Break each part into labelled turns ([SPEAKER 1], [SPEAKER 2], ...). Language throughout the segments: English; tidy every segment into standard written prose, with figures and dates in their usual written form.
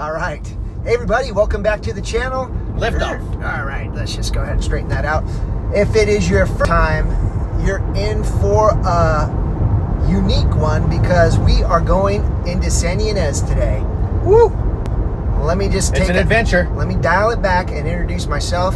[SPEAKER 1] All right. Hey, everybody. Welcome back to the channel.
[SPEAKER 2] Liftoff.
[SPEAKER 1] All right. Let's just go ahead and straighten that out. If it is your first time, you're in for a unique one because we are going into San Ynez today. Woo! Let me just take
[SPEAKER 2] It's an adventure.
[SPEAKER 1] Let me dial it back and introduce myself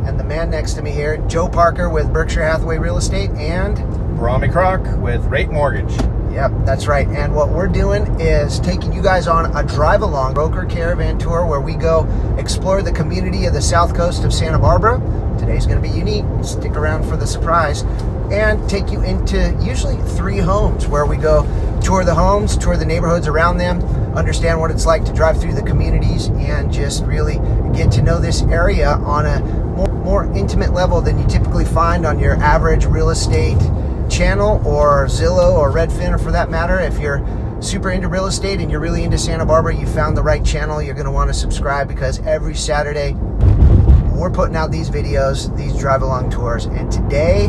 [SPEAKER 1] and the man next to me here, Joe Parker with Berkshire Hathaway Real Estate and
[SPEAKER 2] Rami Croc with Rate Mortgage.
[SPEAKER 1] Yep, that's right. And what we're doing is taking you guys on a drive-along broker caravan tour where we go explore the community of the south coast of Santa Barbara. Today's going to be unique. Stick around for the surprise. And take you into usually 3 homes where we go tour the homes, tour the neighborhoods around them, understand what it's like to drive through the communities, and just really get to know this area on a more intimate level than you typically find on your average real estate channel or Zillow or Redfin, or for that matter. If you're super into real estate and you're really into Santa Barbara, you found the right channel. You're going to want to subscribe because every Saturday we're putting out these videos, these drive-along tours. And today,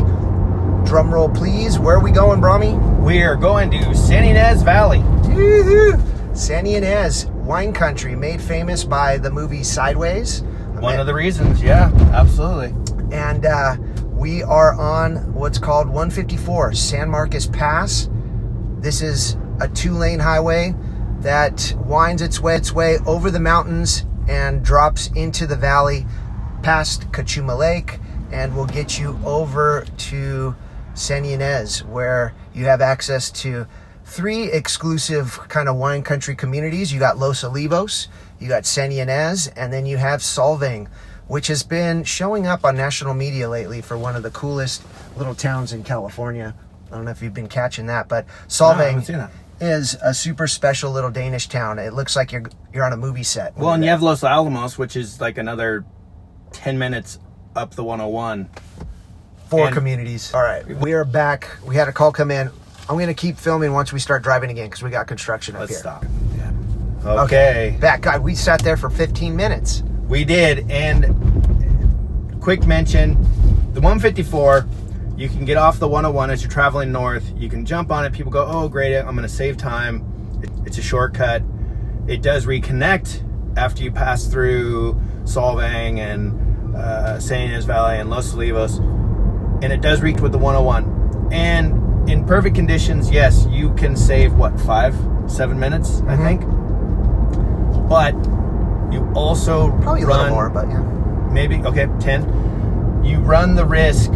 [SPEAKER 1] drum roll please, where are we going, Brahmi?
[SPEAKER 2] We are going to San Ynez Valley.
[SPEAKER 1] Woo-hoo! San Ynez, wine country made famous by the movie Sideways.
[SPEAKER 2] One of the reasons, yeah, absolutely.
[SPEAKER 1] And we are on what's called 154 San Marcos Pass. This is a 2-lane highway that winds its way over the mountains and drops into the valley past Cachuma Lake, and will get you over to San Ynez, where you have access to 3 exclusive kind of wine country communities. You got Los Olivos, you got San Ynez, and then you have Solvang, which has been showing up on national media lately for one of the coolest little towns in California. I don't know if you've been catching that, but Solvang is a super special little Danish town. It looks like you're on a movie set.
[SPEAKER 2] Well, and you have Los Alamos, which is like another 10 minutes up the 101.
[SPEAKER 1] 4 communities. All right, we are back. We had a call come in. I'm going to keep filming once we start driving again because we got construction up here.
[SPEAKER 2] Let's stop. Yeah. Okay.
[SPEAKER 1] Back, God, we sat there for 15 minutes.
[SPEAKER 2] We did, and quick mention, the 154, you can get off the 101 as you're traveling north. You can jump on it. People go, oh, great, I'm going to save time. It's a shortcut. It does reconnect after you pass through Solvang and San Ynez Valley and Los Olivos, and it does reach with the 101. And in perfect conditions, yes, you can save, 5-7 minutes, I think. But you also
[SPEAKER 1] probably a little more, but yeah,
[SPEAKER 2] maybe 10. You run the risk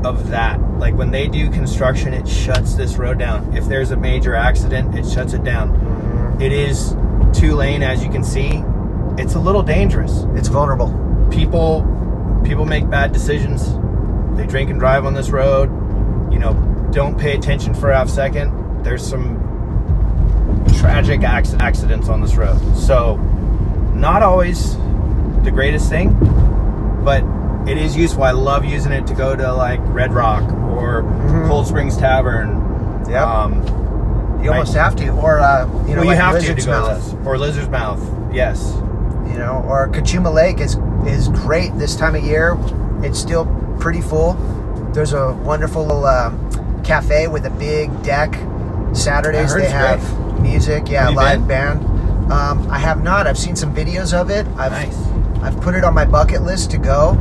[SPEAKER 2] of that. Like when they do construction, it shuts this road down. If there's a major accident, it shuts it down. It is 2-lane, as you can see. It's a little dangerous.
[SPEAKER 1] It's vulnerable.
[SPEAKER 2] People make bad decisions. They drink and drive on this road. Don't pay attention for a half second. There's some tragic accidents on this road. So, not always the greatest thing, but it is useful. I love using it to go to like Red Rock or Cold Springs Tavern.
[SPEAKER 1] Yeah. You almost have to, or
[SPEAKER 2] you
[SPEAKER 1] like
[SPEAKER 2] have
[SPEAKER 1] Lizard's
[SPEAKER 2] to go
[SPEAKER 1] Mouth,
[SPEAKER 2] or Lizard's Mouth. Yes.
[SPEAKER 1] Or Cachuma Lake is great this time of year. It's still pretty full. There's a wonderful little cafe with a big deck. Saturdays they have music, live band. I have not. I've seen some videos of it. I've put it on my bucket list to go.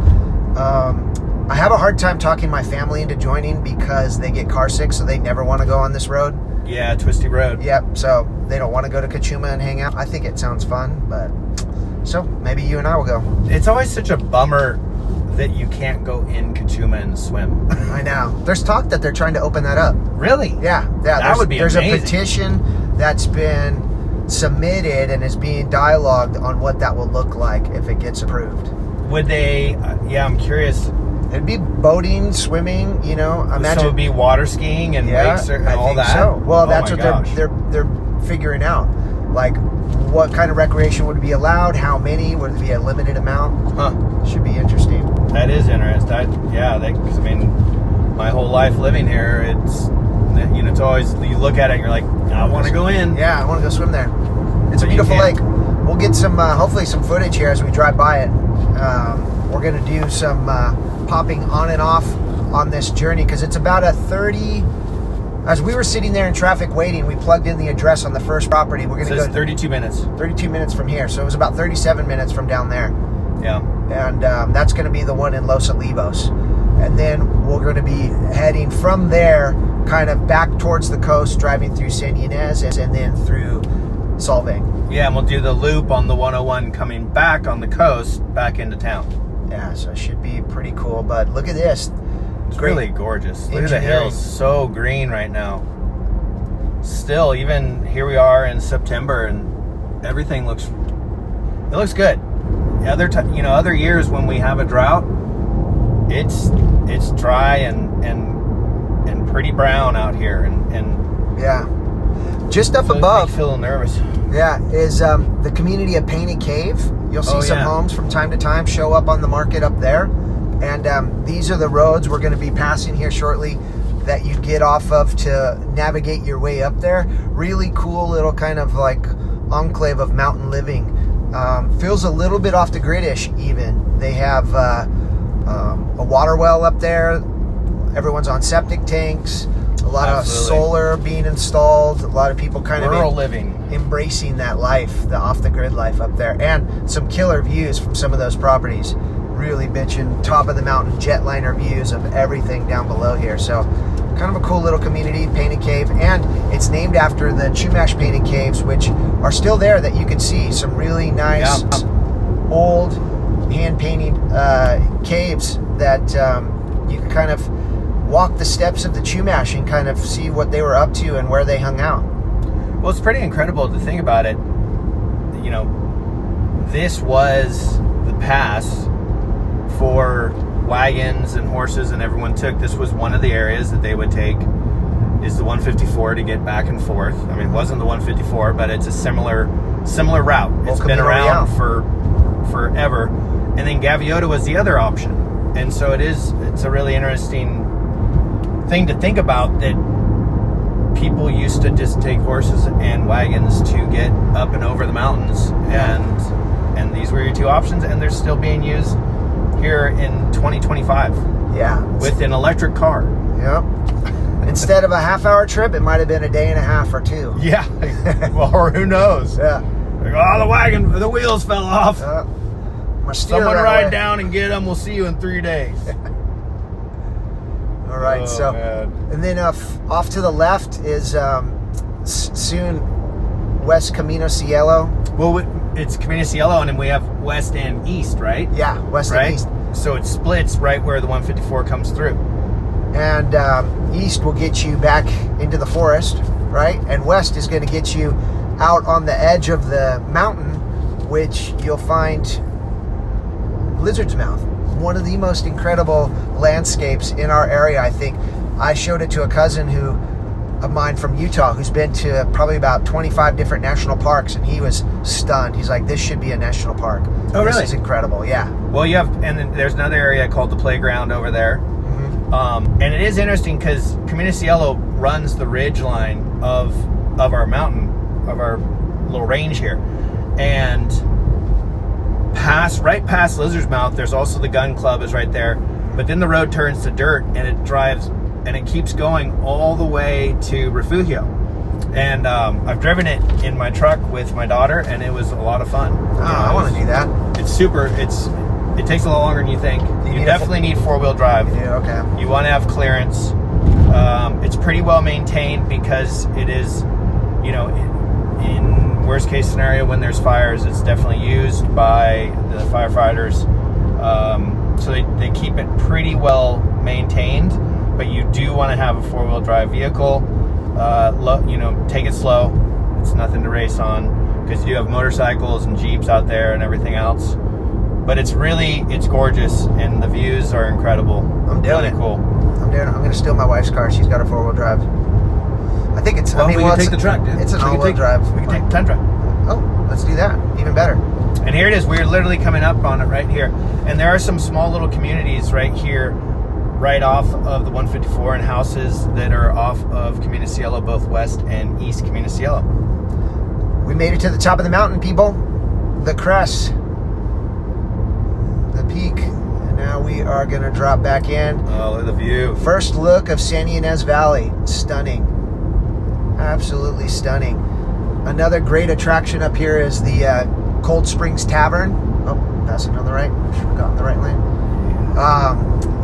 [SPEAKER 1] I have a hard time talking my family into joining because they get car sick, so they never want to go on this road.
[SPEAKER 2] Yeah, twisty road.
[SPEAKER 1] Yep, so they don't want to go to Cachuma and hang out. I think it sounds fun, but so maybe you and I will go.
[SPEAKER 2] It's always such a bummer that you can't go in Cachuma and swim.
[SPEAKER 1] I know. There's talk that they're trying to open that up.
[SPEAKER 2] Really?
[SPEAKER 1] Yeah.
[SPEAKER 2] That would be amazing.
[SPEAKER 1] There's a petition that's been submitted and is being dialogued on what that will look like if it gets approved.
[SPEAKER 2] Would they? I'm curious.
[SPEAKER 1] It'd be boating, swimming. Imagine.
[SPEAKER 2] So it'd be water skiing and lakes and all that.
[SPEAKER 1] So. Well, that's what they're figuring out. Like, what kind of recreation would be allowed? How many? Would it be a limited amount? Should be interesting.
[SPEAKER 2] That is interesting. Because my whole life living here, it's always, you look at it and you're like, I want to go in.
[SPEAKER 1] Yeah, I want to go swim there. It's a beautiful lake. We'll get some, hopefully some footage here as we drive by it. We're going to do some popping on and off on this journey because it's about a 30 As we were sitting there in traffic waiting, we plugged in the address on the first property. We're going to go
[SPEAKER 2] 32 minutes.
[SPEAKER 1] 32 minutes from here. So it was about 37 minutes from down there.
[SPEAKER 2] Yeah.
[SPEAKER 1] And that's going to be the one in Los Olivos. And then we're going to be heading from there kind of back towards the coast, driving through San Ynez and then through Solvang.
[SPEAKER 2] Yeah, and we'll do the loop on the 101 coming back on the coast, back into town.
[SPEAKER 1] Yeah, so it should be pretty cool. But look at this.
[SPEAKER 2] It's really gorgeous. Look at the hills. So green right now. Still, even here we are in September, and everything looks good. Other years when we have a drought, it's dry and pretty brown out here, and
[SPEAKER 1] yeah. Just up
[SPEAKER 2] so
[SPEAKER 1] above,
[SPEAKER 2] I feel nervous.
[SPEAKER 1] Yeah, is the community of Painted Cave. You'll see some homes from time to time show up on the market up there, and these are the roads we're going to be passing here shortly that you get off of to navigate your way up there. Really cool little kind of like enclave of mountain living. Feels a little bit off the grid-ish even. They have a water well up there. Everyone's on septic tanks. A lot of solar being installed. A lot of people kind of
[SPEAKER 2] rural living,
[SPEAKER 1] embracing that life, the off-the-grid life up there. And some killer views from some of those properties. Really bitchin' top of the mountain jetliner views of everything down below here. So kind of a cool little community, Painted Cave. And it's named after the Chumash Painted Caves, which are still there that you can see. Some really nice old hand-painted caves that you can kind of walk the steps of the Chumash and kind of see what they were up to and where they hung out.
[SPEAKER 2] Well, it's pretty incredible to think about it. This was the pass for wagons and horses, and everyone took. This was one of the areas that they would take, is the 154 to get back and forth. I mean, it wasn't the 154, but it's a similar route. It's been around for forever. And then Gaviota was the other option. And so it's a really interesting thing to think about, that people used to just take horses and wagons to get up and over the mountains, and these were your two options, and they're still being used here in 2025.
[SPEAKER 1] Yeah,
[SPEAKER 2] with an electric car.
[SPEAKER 1] Yep. Instead of a half-hour trip, it might have been a day and a half or two.
[SPEAKER 2] Yeah. Well, or who knows?
[SPEAKER 1] Yeah.
[SPEAKER 2] Like, the wheels fell off. Someone ride down and get them. We'll see you in 3 days.
[SPEAKER 1] All right, and then off to the left is soon West Camino Cielo.
[SPEAKER 2] Well, it's Camino Cielo, and then we have west and east, right?
[SPEAKER 1] Yeah, west and east.
[SPEAKER 2] So it splits right where the 154 comes through.
[SPEAKER 1] And east will get you back into the forest, right? And west is going to get you out on the edge of the mountain, which you'll find Lizard's Mouth. One of the most incredible landscapes in our area, I think. I showed it to a cousin of mine from Utah who's been to probably about 25 different national parks, and he was stunned. He's like, this should be a national park.
[SPEAKER 2] Oh, really?
[SPEAKER 1] This is incredible, yeah.
[SPEAKER 2] Well, and then there's another area called the Playground over there. Mm-hmm. And it is interesting because Camino Cielo runs the ridge line of our mountain, of our little range here. And right past Lizard's Mouth, there's also the gun club is right there, but then the road turns to dirt, and it drives and it keeps going all the way to Refugio. And I've driven it in my truck with my daughter, and it was a lot of fun.
[SPEAKER 1] I want to do that.
[SPEAKER 2] It's super. It takes a lot longer than you think. You definitely need four-wheel drive.
[SPEAKER 1] You do, okay.
[SPEAKER 2] You want to have clearance. It's pretty well maintained because it is, in worst case scenario when there's fires, it's definitely used by the firefighters. So they keep it pretty well maintained, but you do want to have a four-wheel drive vehicle. Take it slow. It's nothing to race on, because you do have motorcycles and Jeeps out there and everything else. But it's gorgeous, and the views are incredible.
[SPEAKER 1] I'm doing it.
[SPEAKER 2] Cool.
[SPEAKER 1] I'm going to steal my wife's car. She's got a four-wheel drive. I think it's.
[SPEAKER 2] We can take the truck, dude.
[SPEAKER 1] It's an all-wheel drive.
[SPEAKER 2] We can take the Tundra.
[SPEAKER 1] Oh, let's do that. Even better.
[SPEAKER 2] And here it is. We're literally coming up on it right here. And there are some small little communities right here, right off of the 154, and houses that are off of Camino Cielo, both west and east Camino Cielo.
[SPEAKER 1] We made it to the top of the mountain, people. The crest. The peak. And Now we are going to drop back in.
[SPEAKER 2] Oh, look at the view.
[SPEAKER 1] First look of San Ynez Valley. Stunning. Absolutely stunning. Another great attraction up here is the Cold Springs Tavern. Oh, passing on the right. Should have gotten the right lane.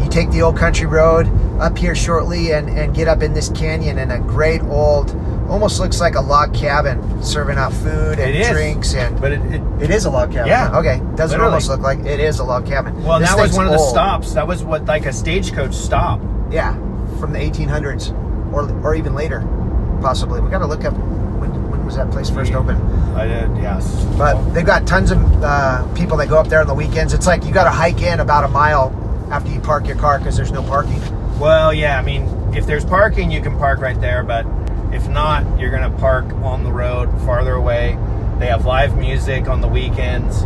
[SPEAKER 1] You take the old country road up here shortly and get up in this canyon, and a great old, almost looks like a log cabin, serving out food and drinks.
[SPEAKER 2] But
[SPEAKER 1] it is a log cabin.
[SPEAKER 2] Yeah.
[SPEAKER 1] Okay. Doesn't
[SPEAKER 2] literally.
[SPEAKER 1] Almost look like it is a log cabin.
[SPEAKER 2] Well,
[SPEAKER 1] This
[SPEAKER 2] that was
[SPEAKER 1] thing's
[SPEAKER 2] one of the
[SPEAKER 1] old.
[SPEAKER 2] stops. That was what, like a stagecoach stop.
[SPEAKER 1] Yeah, from the 1800s or even later, possibly. We got to look up when was that place first open.
[SPEAKER 2] I did, yes.
[SPEAKER 1] But they've got tons of people that go up there on the weekends. It's like you got to hike in about a mile after you park your car because there's no parking.
[SPEAKER 2] Well, yeah, I mean, if there's parking, you can park right there, but if not, you're going to park on the road farther away. They have live music on the weekends.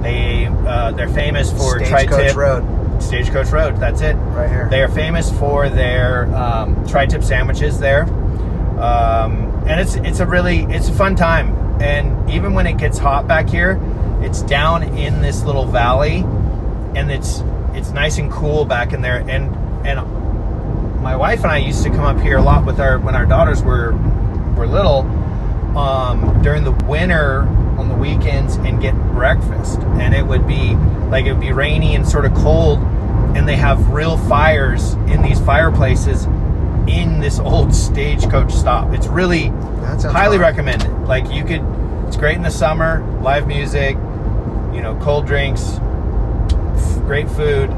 [SPEAKER 2] They're famous for
[SPEAKER 1] Stagecoach Road.
[SPEAKER 2] Stagecoach Road, that's it.
[SPEAKER 1] Right here.
[SPEAKER 2] They are famous for their tri-tip sandwiches there. And it's a fun time. And even when it gets hot back here, it's down in this little valley, and it's nice and cool back in there. And my wife and I used to come up here a lot with when our daughters were little, during the winter on the weekends, and get breakfast. And it would be rainy and sort of cold, and they have real fires in these fireplaces in this old stagecoach stop. It's really highly recommended. Like, it's great in the summer, live music, cold drinks, great food,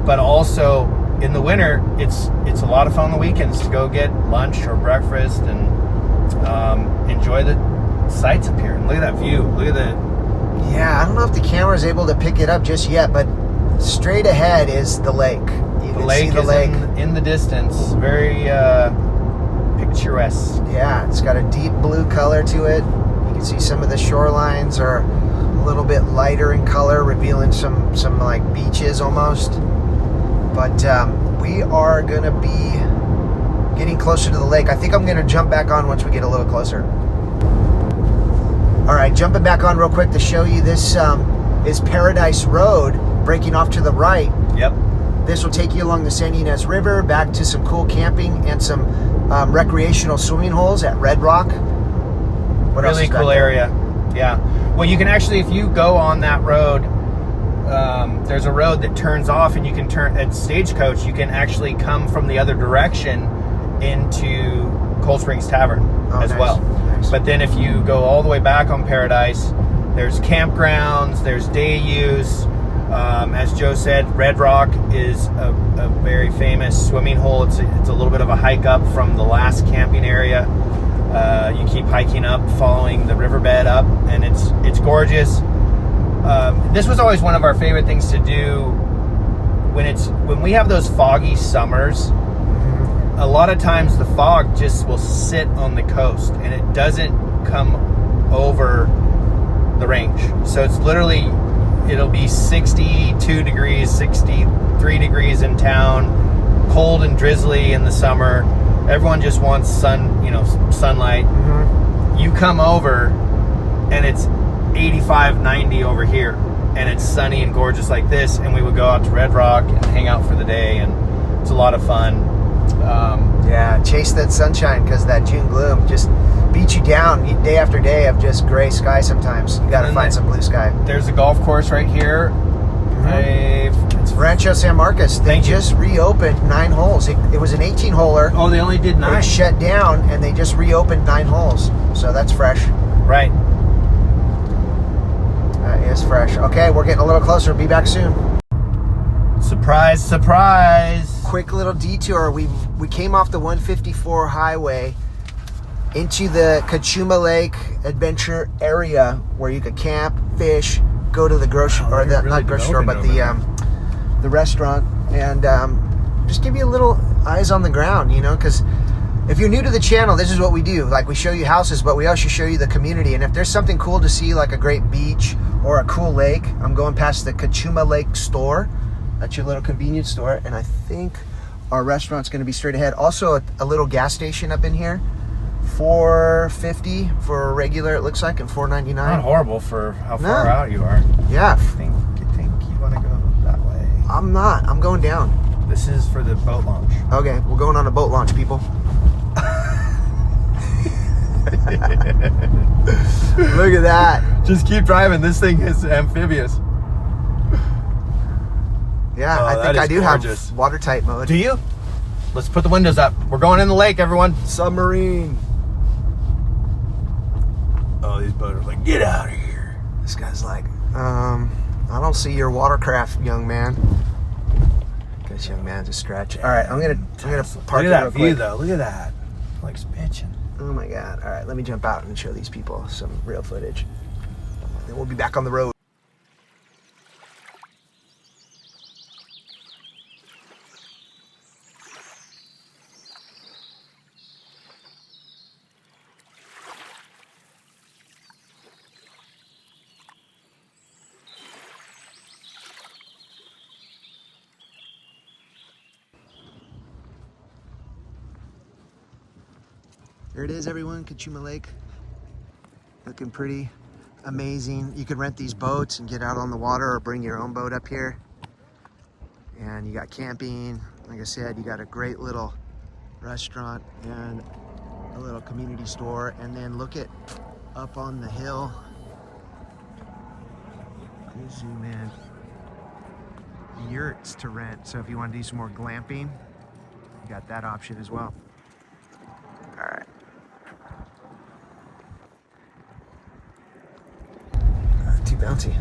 [SPEAKER 2] but also in the winter, it's a lot of fun on the weekends to go get lunch or breakfast and enjoy the sights up here. And look at that view. Look at that.
[SPEAKER 1] Yeah, I don't know if the camera is able to pick it up just yet, but straight ahead is the lake. You can see the lake
[SPEAKER 2] in the distance. Very picturesque.
[SPEAKER 1] Yeah, it's got a deep blue color to it. You can see some of the shorelines are a little bit lighter in color, revealing some like beaches almost. But we are going to be getting closer to the lake. I think I'm going to jump back on once we get a little closer. All right, jumping back on real quick to show you this is Paradise Road, breaking off to the right.
[SPEAKER 2] Yep.
[SPEAKER 1] This will take you along the San Ynez River, back to some cool camping and some recreational swimming holes at Red Rock. What else
[SPEAKER 2] Really
[SPEAKER 1] is back
[SPEAKER 2] cool
[SPEAKER 1] there?
[SPEAKER 2] area. Yeah. Well, you can actually, if you go on that road, there's a road that turns off, and you can turn at Stagecoach. You can actually come from the other direction into Cold Springs Tavern as
[SPEAKER 1] nice.
[SPEAKER 2] well.
[SPEAKER 1] Nice.
[SPEAKER 2] But then if you go all the way back on Paradise, there's campgrounds, there's day use. As Joe said, Red Rock is a very famous swimming hole. It's a little bit of a hike up from the last camping area. You keep hiking up, following the riverbed up, and it's gorgeous. This was always one of our favorite things to do when we have those foggy summers. A lot of times the fog just will sit on the coast, and it doesn't come over the range. So it's literally, it'll be 62 degrees, 63 degrees in town, cold and drizzly in the summer. Everyone just wants sunlight.
[SPEAKER 1] Mm-hmm.
[SPEAKER 2] You come over and it's 85, 90 over here, and it's sunny and gorgeous like this, and we would go out to Red Rock and hang out for the day, and it's a lot of fun.
[SPEAKER 1] Yeah, chase that sunshine, because that June gloom just beats you down day after day of just gray sky sometimes. You got to find some blue sky.
[SPEAKER 2] There's a golf course right here. It's
[SPEAKER 1] Rancho San Marcos. They just reopened 9 holes. It was an 18-holer.
[SPEAKER 2] Oh, they only did 9.
[SPEAKER 1] It shut down, and they just reopened 9 holes. So that's fresh.
[SPEAKER 2] Right.
[SPEAKER 1] That is fresh. Okay, we're getting a little closer. Be back soon.
[SPEAKER 2] Surprise, surprise.
[SPEAKER 1] Quick little detour. We came off the 154 highway into the Cachuma Lake Adventure area where you could camp, fish, go to the grocery or the, not grocery store, but the restaurant, and just give you a little eyes on the ground, because if you're new to the channel, this is what we do. Like, we show you houses, but we also show you the community. And if there's something cool to see, like a great beach or a cool lake, I'm going past the Cachuma Lake store. That's your little convenience store, and I think our restaurant's going to be straight ahead. Also, a little gas station up in here. $4.50 for a regular, it looks like, and $4.99.
[SPEAKER 2] Not horrible for how far out you are.
[SPEAKER 1] Yeah.
[SPEAKER 2] You think you want to go that way?
[SPEAKER 1] I'm not. I'm going down.
[SPEAKER 2] This is for the boat launch.
[SPEAKER 1] Okay, we're going on a boat launch, people. Look at that.
[SPEAKER 2] Just keep driving. This thing is amphibious.
[SPEAKER 1] Yeah,
[SPEAKER 2] Oh,
[SPEAKER 1] I think I do
[SPEAKER 2] gorgeous.
[SPEAKER 1] have watertight mode.
[SPEAKER 2] Do you? Let's put the windows up. We're going in the lake, everyone.
[SPEAKER 1] Submarine.
[SPEAKER 2] Oh, these boats are like, get out of here.
[SPEAKER 1] This guy's like, I don't see your watercraft, young man. This young man's a stretch. All right, I'm gonna park
[SPEAKER 2] Look
[SPEAKER 1] it
[SPEAKER 2] at
[SPEAKER 1] real
[SPEAKER 2] that view,
[SPEAKER 1] quick.
[SPEAKER 2] though. Look at that. Like bitching.
[SPEAKER 1] Oh my God. All right, let me jump out and show these people some real footage. Then we'll be back on the road. There it is, everyone, Kachuma Lake. Looking pretty amazing. You could rent these boats and get out on the water or bring your own boat up here. And you got camping. Like I said, you got a great little restaurant and a little community store. And then look at up on the hill. Good zoom in. Yurts to rent. So if you want to do some more glamping, you got that option as well. All right. Too bouncy.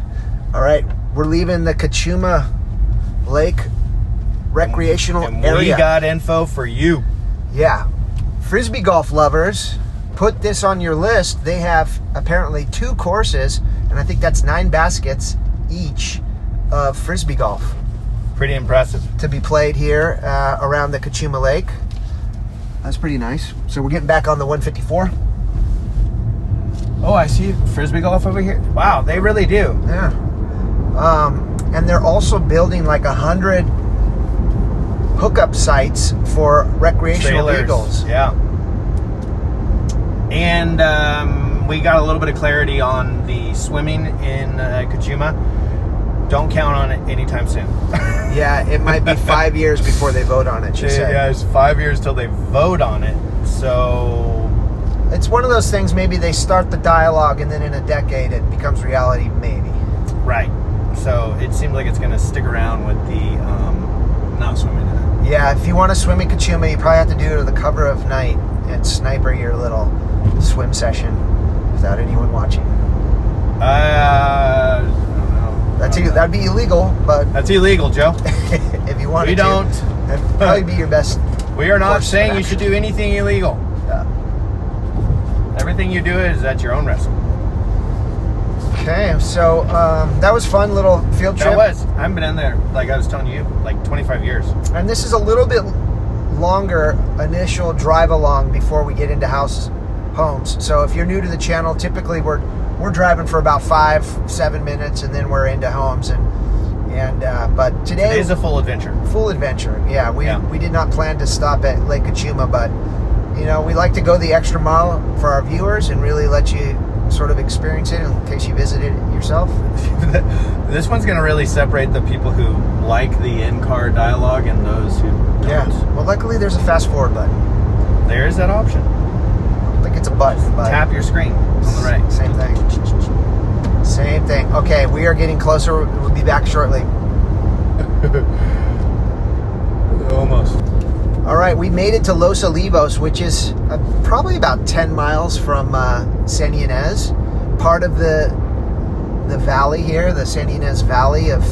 [SPEAKER 1] All right, we're leaving the Kachuma Lake recreational
[SPEAKER 2] And
[SPEAKER 1] area.
[SPEAKER 2] we got info for you.
[SPEAKER 1] Yeah. Frisbee golf lovers, put this on your list. They have apparently 2 courses, and I think that's 9 baskets each of Frisbee golf
[SPEAKER 2] Pretty impressive.
[SPEAKER 1] to be played here around the Kachuma Lake. That's pretty nice. So we're getting back on the 154.
[SPEAKER 2] Oh, I see Frisbee golf over here. Wow, they really do.
[SPEAKER 1] Yeah. And they're also building like 100 hookup sites for recreational
[SPEAKER 2] Trailers.
[SPEAKER 1] vehicles.
[SPEAKER 2] Yeah. And we got a little bit of clarity on the swimming in Kachuma. Don't count on it anytime soon.
[SPEAKER 1] Yeah, it might be 5 years before they vote on it, she said.
[SPEAKER 2] Yeah, it's 5 years till they vote on it. So
[SPEAKER 1] It's one of those things, maybe they start the dialogue and then in a decade it becomes reality, maybe.
[SPEAKER 2] right. So it seems like it's going to stick around with the not swimming in it.
[SPEAKER 1] Yeah, if you want to swim in Kachuma, you probably have to do it at the cover of night and sniper your little swim session without anyone watching.
[SPEAKER 2] I don't know.
[SPEAKER 1] That'd be illegal, but
[SPEAKER 2] That's illegal, Joe.
[SPEAKER 1] if you want
[SPEAKER 2] We
[SPEAKER 1] to,
[SPEAKER 2] don't.
[SPEAKER 1] that'd probably be your best.
[SPEAKER 2] We are not
[SPEAKER 1] course of
[SPEAKER 2] saying you
[SPEAKER 1] action.
[SPEAKER 2] should do anything illegal.
[SPEAKER 1] Yeah.
[SPEAKER 2] Everything you do is at your own risk.
[SPEAKER 1] Okay, so that was fun, little field trip.
[SPEAKER 2] That was. I haven't been in there, like I was telling you, like 25 years.
[SPEAKER 1] And this is a little bit longer initial drive along before we get into homes. So if you're new to the channel, typically we're driving for about 5-7 minutes, and then we're into homes. But
[SPEAKER 2] Today's a full adventure.
[SPEAKER 1] full adventure. Yeah, we did not plan to stop at Lake Kachuma, but we like to go the extra mile for our viewers and really let you sort of experience it in case you visited it yourself.
[SPEAKER 2] This one's going to really separate the people who like the in-car dialogue and those who don't.
[SPEAKER 1] Yeah. Well, luckily there's a fast forward button.
[SPEAKER 2] There's that option.
[SPEAKER 1] I think it's a button, but
[SPEAKER 2] Tap your screen on the right.
[SPEAKER 1] Same thing. Same thing. Okay, we are getting closer. We'll be back shortly.
[SPEAKER 2] Almost.
[SPEAKER 1] All right, we made it to Los Olivos, which is probably about 10 miles from San Ynez, part of the valley here, the San Ynez Valley of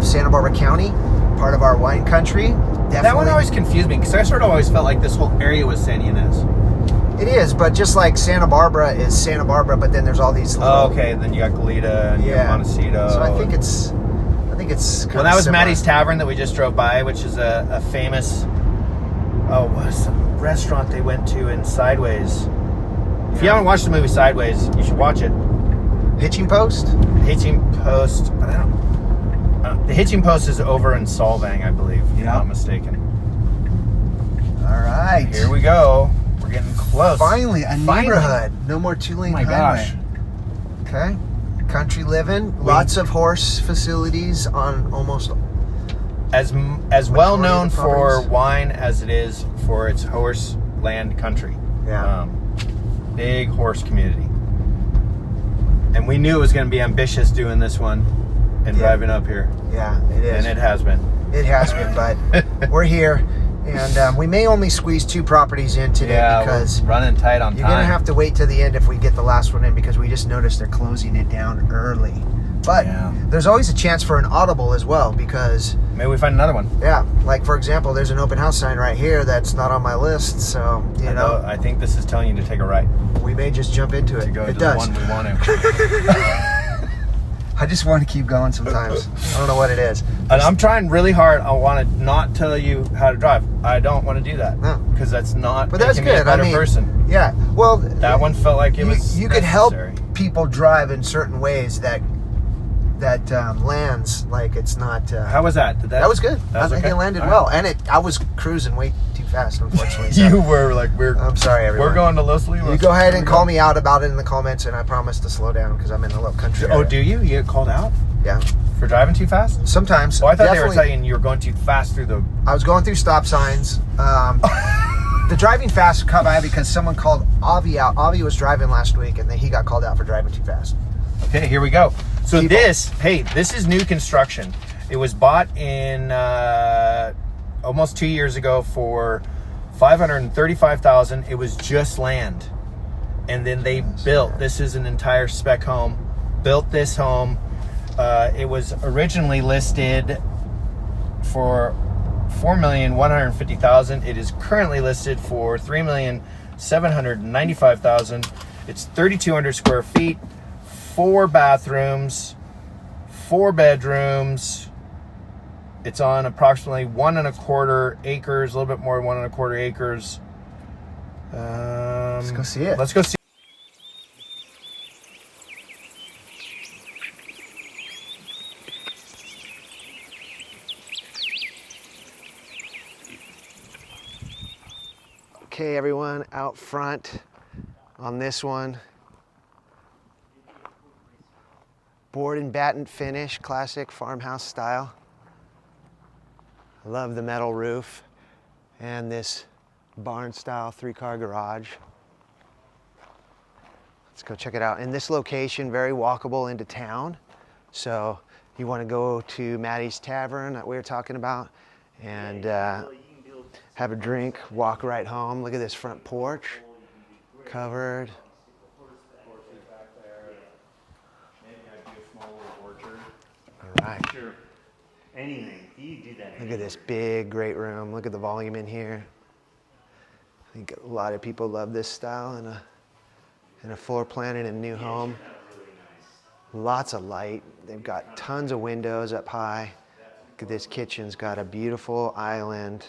[SPEAKER 1] Santa Barbara County, part of our wine country. Definitely.
[SPEAKER 2] That one always confused me because I sort of always felt like this whole area was San Ynez.
[SPEAKER 1] It is, but just like Santa Barbara is Santa Barbara, but then there's all these little...
[SPEAKER 2] Oh, okay. Then you got Goleta and you got Montecito.
[SPEAKER 1] So I think it's
[SPEAKER 2] Well, that was Maddie's Tavern that we just drove by, which is a famous... Oh, what's the restaurant they went to in Sideways? If you haven't watched the movie Sideways, you should watch it.
[SPEAKER 1] Hitching Post?
[SPEAKER 2] Hitching Post, but I don't... the Hitching Post is over in Solvang, I believe, if I'm not mistaken.
[SPEAKER 1] All right.
[SPEAKER 2] Here we go. We're getting close.
[SPEAKER 1] Finally, a neighborhood. No more two-lane
[SPEAKER 2] Oh my
[SPEAKER 1] highway.
[SPEAKER 2] gosh.
[SPEAKER 1] Okay. Country living. Lots of horse facilities on almost
[SPEAKER 2] as well known for
[SPEAKER 1] properties.
[SPEAKER 2] wine as it is for its horse land country.
[SPEAKER 1] Yeah.
[SPEAKER 2] Big horse community. And we knew it was going to be ambitious doing this one and driving up here.
[SPEAKER 1] Yeah, it is.
[SPEAKER 2] And it has been.
[SPEAKER 1] It has been, but we're here. And we may only squeeze 2 properties in today because
[SPEAKER 2] we're running tight on time.
[SPEAKER 1] You're going to have to wait to the end if we get the last one in because we just noticed they're closing it down early. But there's always a chance for an audible as well because...
[SPEAKER 2] Maybe we find another one.
[SPEAKER 1] Yeah. Like, for example, there's an open house sign right here that's not on my list. So, you know.
[SPEAKER 2] I think this is telling you to take a right.
[SPEAKER 1] We may just jump into it.
[SPEAKER 2] To go
[SPEAKER 1] it
[SPEAKER 2] to
[SPEAKER 1] does.
[SPEAKER 2] the one we want to.
[SPEAKER 1] I just want to keep going sometimes. I don't know what it is.
[SPEAKER 2] And I'm trying really hard. I want to not tell you how to drive. I don't want to do that.
[SPEAKER 1] No.
[SPEAKER 2] Because that's not
[SPEAKER 1] But that's
[SPEAKER 2] making me
[SPEAKER 1] good.
[SPEAKER 2] a better person.
[SPEAKER 1] Yeah. Well,
[SPEAKER 2] that one felt like it was
[SPEAKER 1] You could help
[SPEAKER 2] necessary.
[SPEAKER 1] people drive in certain ways that lands like it's not.
[SPEAKER 2] How was that?
[SPEAKER 1] That was good. I think
[SPEAKER 2] okay?
[SPEAKER 1] it landed
[SPEAKER 2] All
[SPEAKER 1] well,
[SPEAKER 2] right.
[SPEAKER 1] and I was cruising way too fast, unfortunately. So.
[SPEAKER 2] You were like,
[SPEAKER 1] I'm sorry, everyone.
[SPEAKER 2] We're going to Leslie.
[SPEAKER 1] You go ahead and call me out about it in the comments, and I promise to slow down because I'm in the low country.
[SPEAKER 2] Oh,
[SPEAKER 1] area.
[SPEAKER 2] do you? You get called out?
[SPEAKER 1] Yeah.
[SPEAKER 2] For driving too fast?
[SPEAKER 1] Sometimes.
[SPEAKER 2] Oh, I thought
[SPEAKER 1] Definitely.
[SPEAKER 2] they were saying you were going too fast through the...
[SPEAKER 1] I was going through stop signs. The driving fast caught by because someone called Avi out. Avi was driving last week, and then he got called out for driving too fast.
[SPEAKER 2] Okay, here we go. So
[SPEAKER 1] People.
[SPEAKER 2] this is new construction. It was bought in almost 2 years ago for $535,000. It was just land. And then they built, this is an entire spec home, built this home. It was originally listed for $4,150,000. It is currently listed for $3,795,000. It's 3,200 square feet, 4 bathrooms, 4 bedrooms. It's on approximately 1.25 acres, a little bit more than 1.25 acres.
[SPEAKER 1] Let's go see it.
[SPEAKER 2] Let's go see.
[SPEAKER 1] Okay, everyone, out front on this one. Board and batten finish, classic farmhouse style. I love the metal roof and this barn style 3-car garage. Let's go check it out. In this location, very walkable into town. So you want to go to Maddie's Tavern that we were talking about and have a drink, walk right home. Look at this front porch, covered. All right.
[SPEAKER 3] Sure. Anything. You do that.
[SPEAKER 1] Look at this big, great room. Look at the volume in here. I think a lot of people love this style in a floor plan in a new home. Lots of light. They've got tons of windows up high. Look at this kitchen's got a beautiful island.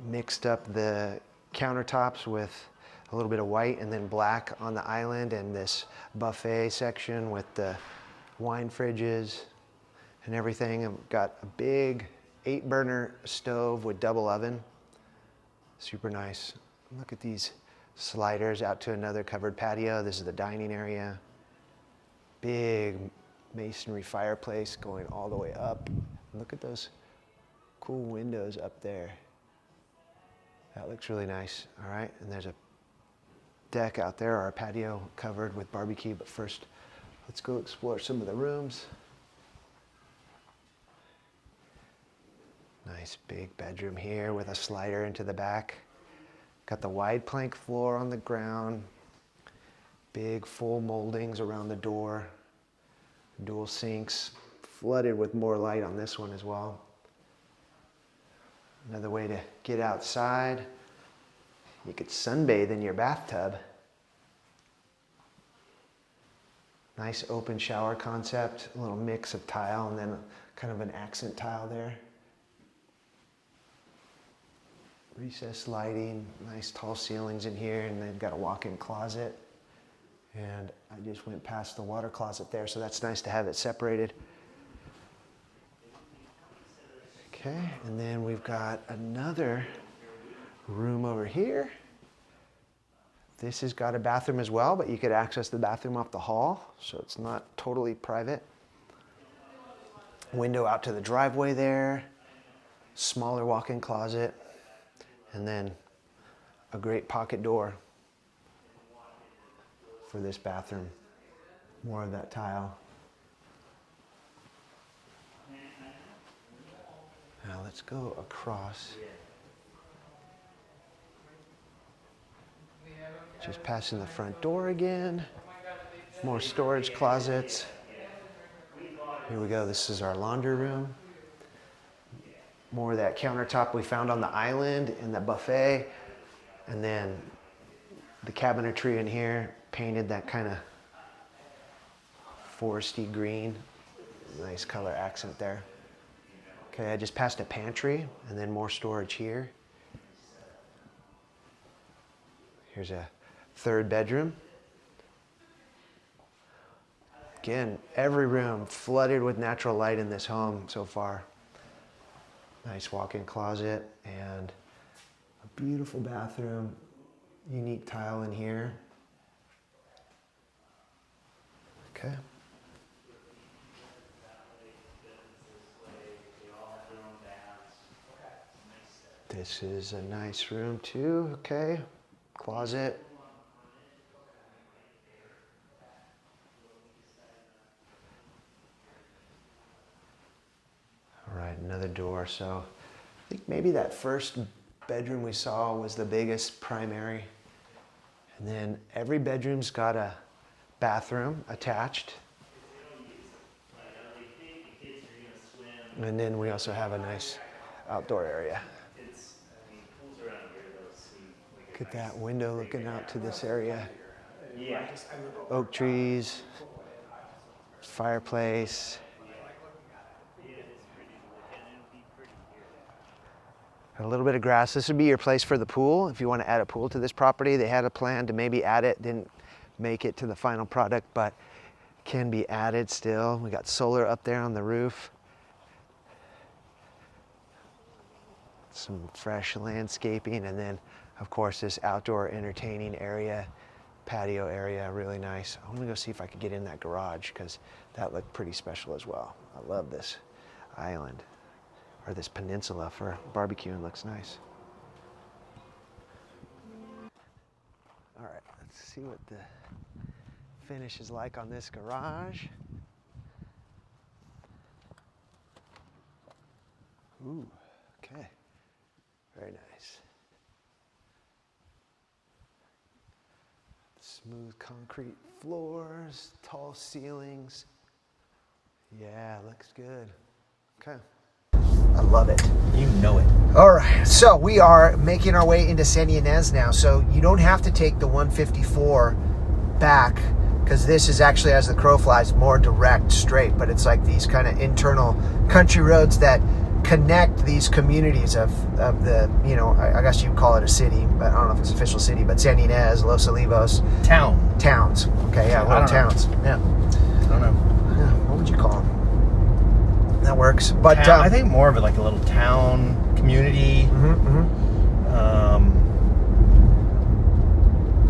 [SPEAKER 1] Mixed up the countertops with a little bit of white and then black on the island, and this buffet section with the wine fridges and everything. I've got a big 8-burner stove with double oven. Super nice. Look at these sliders out to another covered patio. This is the dining area. Big masonry fireplace going all the way up. Look at those cool windows up there. That looks really nice. All right, and there's a deck out there, or a patio covered with barbecue. But first, let's go explore some of the rooms. Nice big bedroom here with a slider into the back. Got the wide plank floor on the ground. Big full moldings around the door. Dual sinks, flooded with more light on this one as well. Another way to get outside, you could sunbathe in your bathtub. Nice open shower concept, a little mix of tile and then kind of an accent tile there. Recessed lighting, nice tall ceilings in here, and they've got a walk-in closet. And I just went past the water closet there, so that's nice to have it separated. Okay, and then we've got another room over here. This has got a bathroom as well, but you could access the bathroom off the hall, so it's not totally private. Window out to the driveway there. Smaller walk-in closet. And then a great pocket door for this bathroom. More of that tile. Now let's go across. Just passing the front door again. More storage closets. Here we go. This is our laundry room. More of that countertop we found on the island in the buffet. And then the cabinetry in here, painted that kind of foresty green. Nice color accent there. Okay, I just passed a pantry and then more storage here. Here's a third bedroom. Again, every room flooded with natural light in this home so far. Nice walk-in closet and a beautiful bathroom. Unique tile in here. Okay. This is a nice room too, okay. Closet. All right, another door. So I think maybe that first bedroom we saw was the biggest primary. And then every bedroom's got a bathroom attached. And then we also have a nice outdoor area. Look at that window looking out to this area. Oak trees, fireplace. A little bit of grass. This would be your place for the pool. If you want to add a pool to this property, they had a plan to maybe add it, didn't make it to the final product, but can be added still. We got solar up there on the roof. Some fresh landscaping, and then of course this outdoor entertaining area, patio area, really nice. I'm gonna go see if I could get in that garage because that looked pretty special as well. I love this island, or this peninsula for barbecuing, looks nice. All right, let's see what the finish is like on this garage. Ooh, okay, very nice. Smooth concrete floors, tall ceilings. Yeah, looks good. Okay. I love it.
[SPEAKER 2] You know it.
[SPEAKER 1] All right, so we are making our way into San Ynez now. So you don't have to take the 154 back because this is actually, as the crow flies, more direct, straight. But it's like these kind of internal country roads that connect these communities of the, you know, I guess you'd call it a city, but I don't know if it's an official city, but San Ynez, Los Olivos. Towns. Okay, yeah, little towns. Yeah.
[SPEAKER 2] I don't know.
[SPEAKER 1] Yeah, what would you call them? That works. But
[SPEAKER 2] I think more of it like a little town community.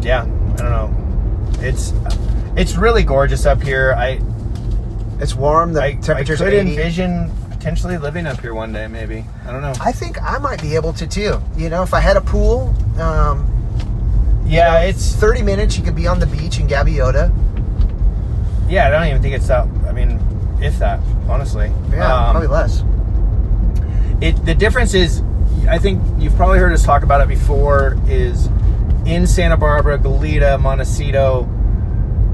[SPEAKER 2] Yeah, I don't know. It's really gorgeous up here.
[SPEAKER 1] It's warm. The temperature's
[SPEAKER 2] I could
[SPEAKER 1] 80.
[SPEAKER 2] envision potentially living up here one day, maybe. I don't know.
[SPEAKER 1] I think I might be able to too. You know, if I had a pool.
[SPEAKER 2] Yeah, it's
[SPEAKER 1] 30 minutes. You could be on the beach in Gaviota.
[SPEAKER 2] Yeah, I don't even think it's that. I mean, if that, honestly.
[SPEAKER 1] Yeah, probably less.
[SPEAKER 2] The difference is, I think you've probably heard us talk about it before, is in Santa Barbara, Goleta, Montecito,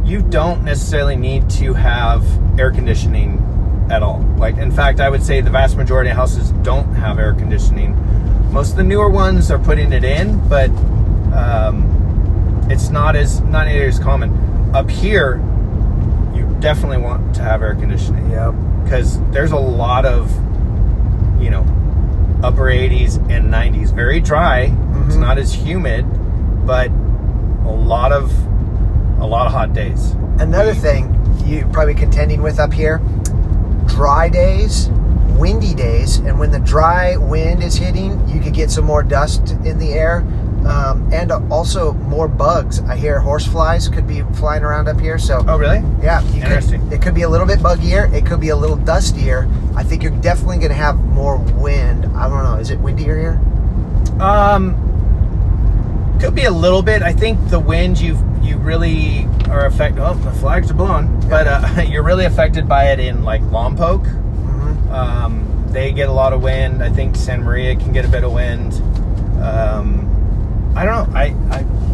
[SPEAKER 2] you don't necessarily need to have air conditioning at all. Like, in fact, I would say the vast majority of houses don't have air conditioning. Most of the newer ones are putting it in, but it's not nearly as common. Up here, you definitely want to have air conditioning.
[SPEAKER 1] Yeah.
[SPEAKER 2] Because there's a lot of, you know, upper 80s and 90s. Very dry. Mm-hmm. It's not as humid, but a lot of hot days.
[SPEAKER 1] Another thing you're probably contending with up here, dry days, windy days, and when the dry wind is hitting, you could get some more dust in the air. And also more bugs. I hear horseflies could be flying around up here. So
[SPEAKER 2] Oh, really?
[SPEAKER 1] yeah,
[SPEAKER 2] Interesting.
[SPEAKER 1] it could be a little bit buggier. It could be a little dustier. I think you're definitely going to have more wind. I don't know. Is it windier here?
[SPEAKER 2] Could be a little bit. I think the wind you really are affected. Oh, the flags are blown, but you're really affected by it in like Lompoc.
[SPEAKER 1] Mm-hmm.
[SPEAKER 2] They get a lot of wind. I think Santa Maria can get a bit of wind. I don't know.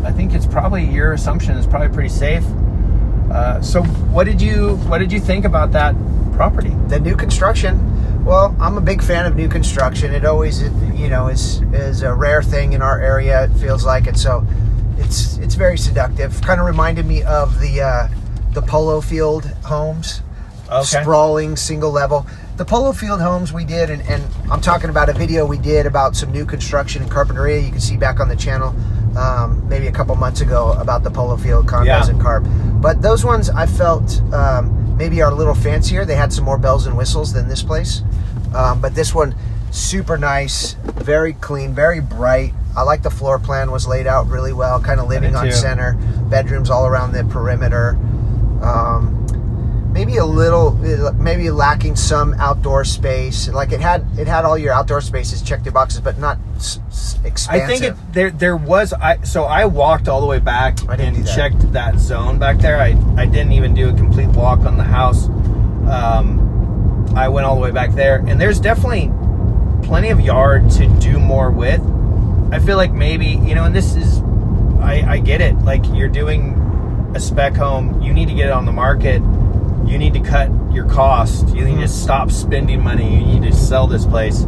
[SPEAKER 2] I think it's probably, your assumption is probably pretty safe. So what did you think about that property?
[SPEAKER 1] The new construction. Well, I'm a big fan of new construction. It always, is a rare thing in our area. It feels like it. So it's very seductive. Kind of reminded me of the Polo Field homes.
[SPEAKER 2] Okay.
[SPEAKER 1] Sprawling, single level. The Polo Field homes we did, and I'm talking about a video we did about some new construction in Carpinteria. You can see back on the channel maybe a couple months ago about the Polo Field condos and carp. But those ones I felt maybe are a little fancier. They had some more bells and whistles than this place. But this one, super nice, very clean, very bright. I like the floor plan was laid out really well, kind of living on center, bedrooms all around the perimeter. Maybe lacking some outdoor space. Like it had all your outdoor spaces, checked your boxes, but not expansive.
[SPEAKER 2] I think there was. So I walked all the way back and checked that zone back there. I didn't even do a complete walk on the house. I went all the way back there, and there's definitely plenty of yard to do more with. I feel like maybe, and this is, I get it. Like, you're doing a spec home, you need to get it on the market. You need to cut your cost. You need to stop spending money. You need to sell this place.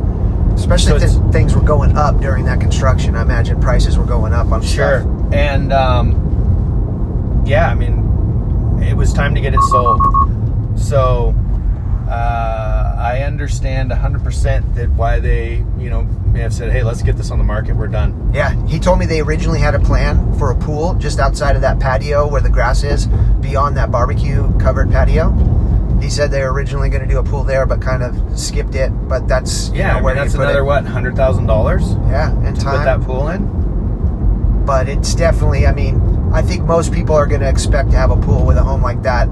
[SPEAKER 1] Especially if things were going up during that construction. I imagine prices were going up on stuff.
[SPEAKER 2] And I mean, it was time to get it sold. So I understand 100% that why they, may have said, hey, let's get this on the market. We're done.
[SPEAKER 1] Yeah, he told me they originally had a plan for a pool just outside of that patio where the grass is, beyond that barbecue covered patio. He said they were originally going to do a pool there, but kind of skipped it. But that's
[SPEAKER 2] where that's another $100,000.
[SPEAKER 1] Yeah, and
[SPEAKER 2] to
[SPEAKER 1] time.
[SPEAKER 2] Put that pool in.
[SPEAKER 1] But it's definitely. I mean, I think most people are going to expect to have a pool with a home like that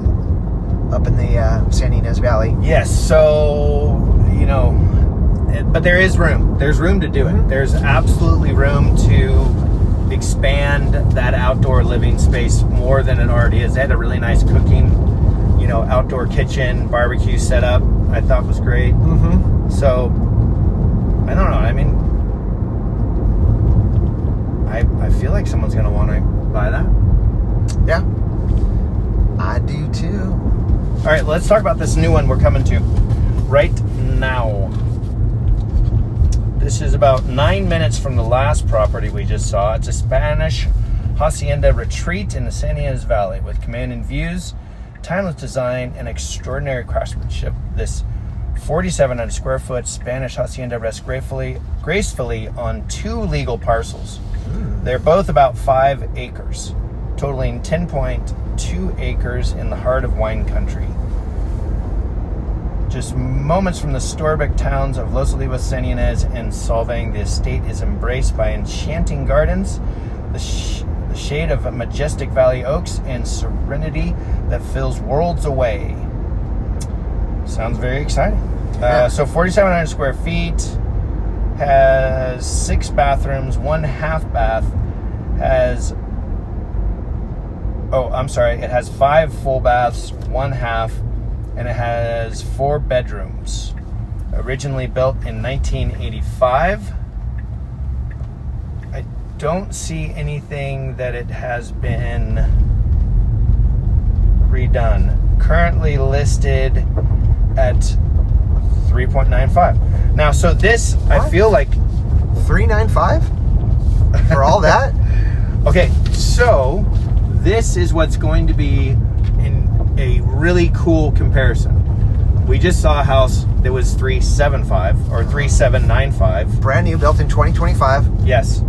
[SPEAKER 1] up in the San Ynez Valley.
[SPEAKER 2] Yes. So but there is room. There's room to do it. There's absolutely room to expand that outdoor living space more than it already is. They had a really nice cooking, outdoor kitchen, barbecue setup. I thought was great.
[SPEAKER 1] Mm-hmm.
[SPEAKER 2] So, I don't know. I mean, I feel like someone's going to want to buy that.
[SPEAKER 1] Yeah. I do too.
[SPEAKER 2] All right, let's talk about this new one we're coming to right now. This is about 9 minutes from the last property we just saw. It's a Spanish hacienda retreat in the San Ynez Valley with commanding views, timeless design, and extraordinary craftsmanship. This 4,700 square foot Spanish hacienda rests gracefully on 2 legal parcels. They're both about 5 acres, totaling 10.2 acres in the heart of wine country. Just moments from the historic towns of Los Olivos, San Ynez, and Solvang, the estate is embraced by enchanting gardens, the shade of majestic valley oaks, and serenity that fills worlds away. Sounds very exciting.
[SPEAKER 1] Yeah.
[SPEAKER 2] So 4,700 square feet, has 6 bathrooms, 1 half bath, it has 5 full baths, 1 half, and it has 4 bedrooms. Originally built in 1985. I don't see anything that it has been redone. Currently listed at 3.95. Now, so this, what? I feel like
[SPEAKER 1] 395 for all that.
[SPEAKER 2] Okay, so this is what's going to be in a really cool comparison. We just saw a house that was 375 or 3795.
[SPEAKER 1] Brand new, built in 2025.
[SPEAKER 2] Yes.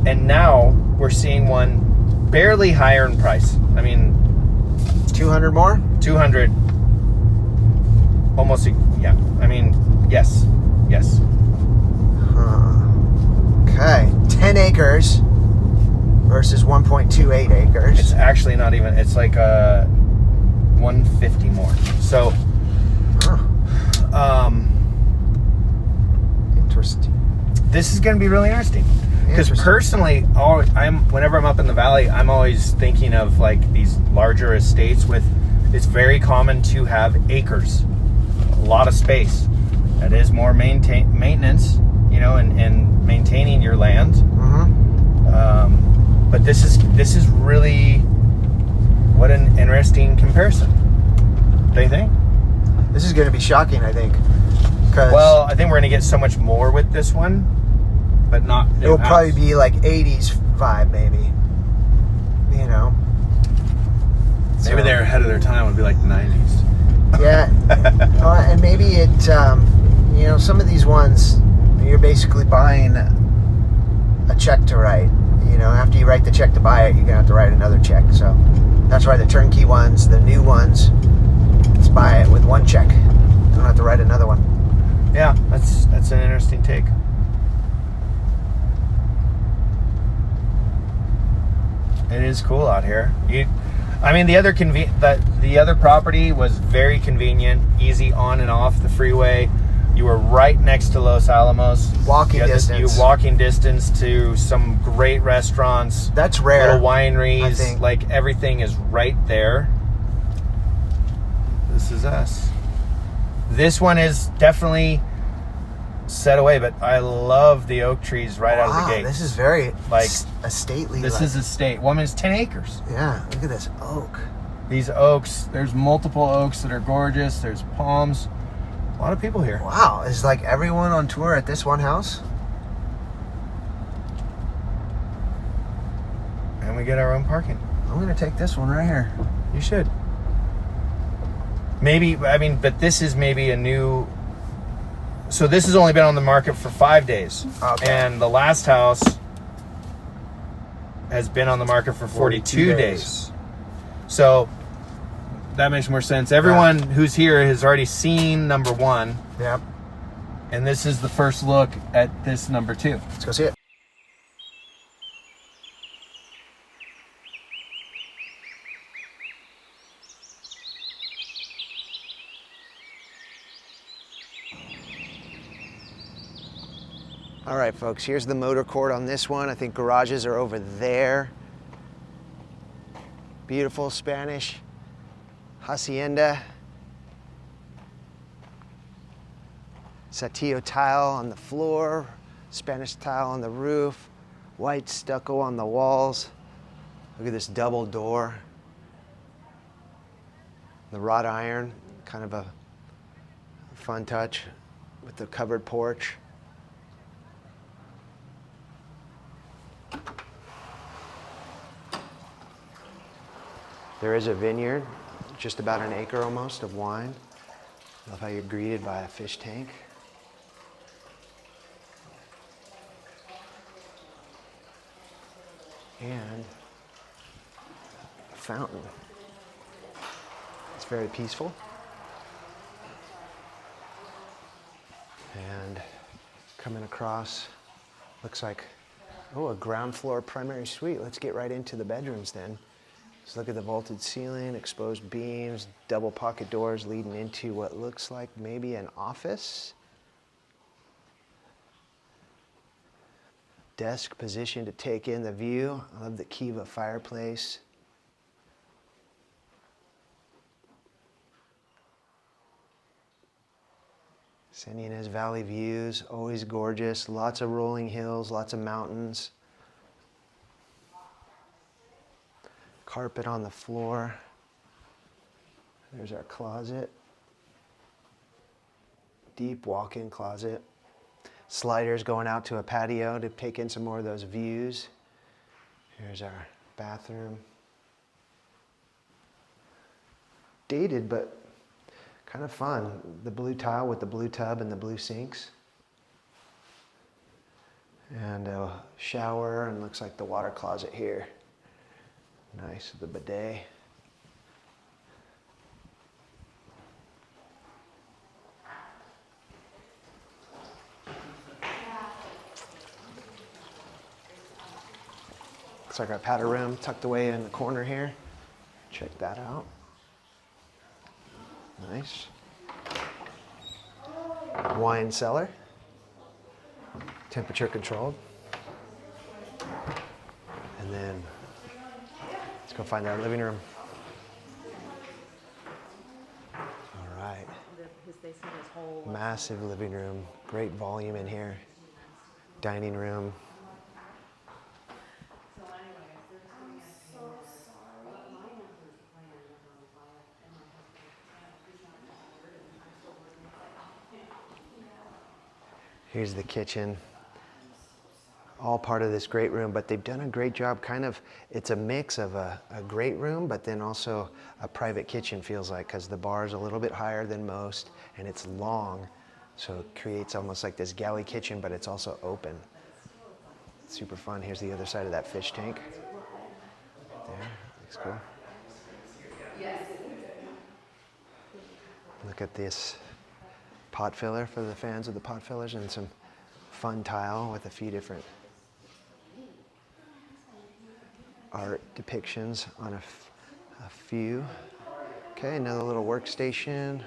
[SPEAKER 2] And now we're seeing one barely higher in price. I mean,
[SPEAKER 1] 200 more?
[SPEAKER 2] 200. Almost, yeah. I mean, yes.
[SPEAKER 1] Okay. 10 acres. versus 1.28 acres.
[SPEAKER 2] It's actually not even, it's like 150 more. So,
[SPEAKER 1] Interesting.
[SPEAKER 2] this is going to be really interesting. Because personally, whenever I'm up in the valley, I'm always thinking of like these larger estates with, it's very common to have acres, a lot of space. That is more maintenance, you know, and maintaining your land. But this is really, what an interesting comparison. Don't you think?
[SPEAKER 1] This is going to be shocking, I think.
[SPEAKER 2] Well, I think we're going to get so much more with this one, but not new
[SPEAKER 1] it'll
[SPEAKER 2] house.
[SPEAKER 1] probably be like 80s vibe, maybe. You know?
[SPEAKER 2] Maybe they're ahead of their time. It would be like 90s.
[SPEAKER 1] Yeah. And maybe it, you know, some of these ones, you're basically buying a check to write. You know, after you write the check to buy it, you're going to have to write another check. So that's why the turnkey ones, the new ones, let's buy it with one check. Don't have to write another one.
[SPEAKER 2] Yeah, that's an interesting take. It is cool out here. The other property was very convenient, easy on and off the freeway. You were right next to Los Alamos.
[SPEAKER 1] Walking distance.
[SPEAKER 2] Walking distance to some great restaurants.
[SPEAKER 1] That's rare.
[SPEAKER 2] Little wineries.
[SPEAKER 1] I think.
[SPEAKER 2] Like everything is right there. This is us. This one is definitely set away, but I love the oak trees right out of the gate.
[SPEAKER 1] This is very
[SPEAKER 2] like
[SPEAKER 1] stately.
[SPEAKER 2] This is estate. Well, I mean, it's 10 acres.
[SPEAKER 1] Yeah, look at this oak.
[SPEAKER 2] These oaks, there's multiple oaks that are gorgeous. There's palms. A lot of people here.
[SPEAKER 1] Wow, is like everyone on tour at this one house?
[SPEAKER 2] And we get our own parking.
[SPEAKER 1] I'm going to take this one right here.
[SPEAKER 2] You should. Maybe, I mean, but this is maybe a new... So this has only been on the market for 5 days. Okay. And the last house has been on the market for 42 days. So that makes more sense. Everyone who's here has already seen number one.
[SPEAKER 1] Yep.
[SPEAKER 2] And this is the first look at this number two.
[SPEAKER 1] Let's go see it. All right, folks, here's the motor court on this one. I think garages are over there. Beautiful Spanish hacienda. Satillo tile on the floor, Spanish tile on the roof, white stucco on the walls. Look at this double door. The wrought iron, kind of a fun touch with the covered porch. There is a vineyard, just about an acre almost of wine. Love how you're greeted by a fish tank. And a fountain. It's very peaceful. And coming across, looks like, a ground floor primary suite. Let's get right into the bedrooms then. Let's look at the vaulted ceiling, exposed beams, double pocket doors leading into what looks like maybe an office. Desk position to take in the view. I love the Kiva fireplace. San Ynez Valley views, always gorgeous. Lots of rolling hills, lots of mountains. Carpet on the floor. There's our closet. Deep walk-in closet. Sliders going out to a patio to take in some more of those views. Here's our bathroom. Dated, but kind of fun. The blue tile with the blue tub and the blue sinks. And a shower, and looks like the water closet here. Nice, the bidet. Looks like our powder room tucked away in the corner here. Check that out. Nice. Wine cellar. Temperature controlled. And then let's go find our living room. All right. Massive living room, great volume in here. Dining room. Here's the kitchen. All part of this great room, but they've done a great job. Kind of, it's a mix of a great room, but then also a private kitchen feels like, because the bar is a little bit higher than most and it's long. So it creates almost like this galley kitchen, but it's also open. It's super fun. Here's the other side of that fish tank. There, looks cool. Look at this pot filler for the fans of the pot fillers, and some fun tile with a few different art depictions on a few. Okay, another little workstation.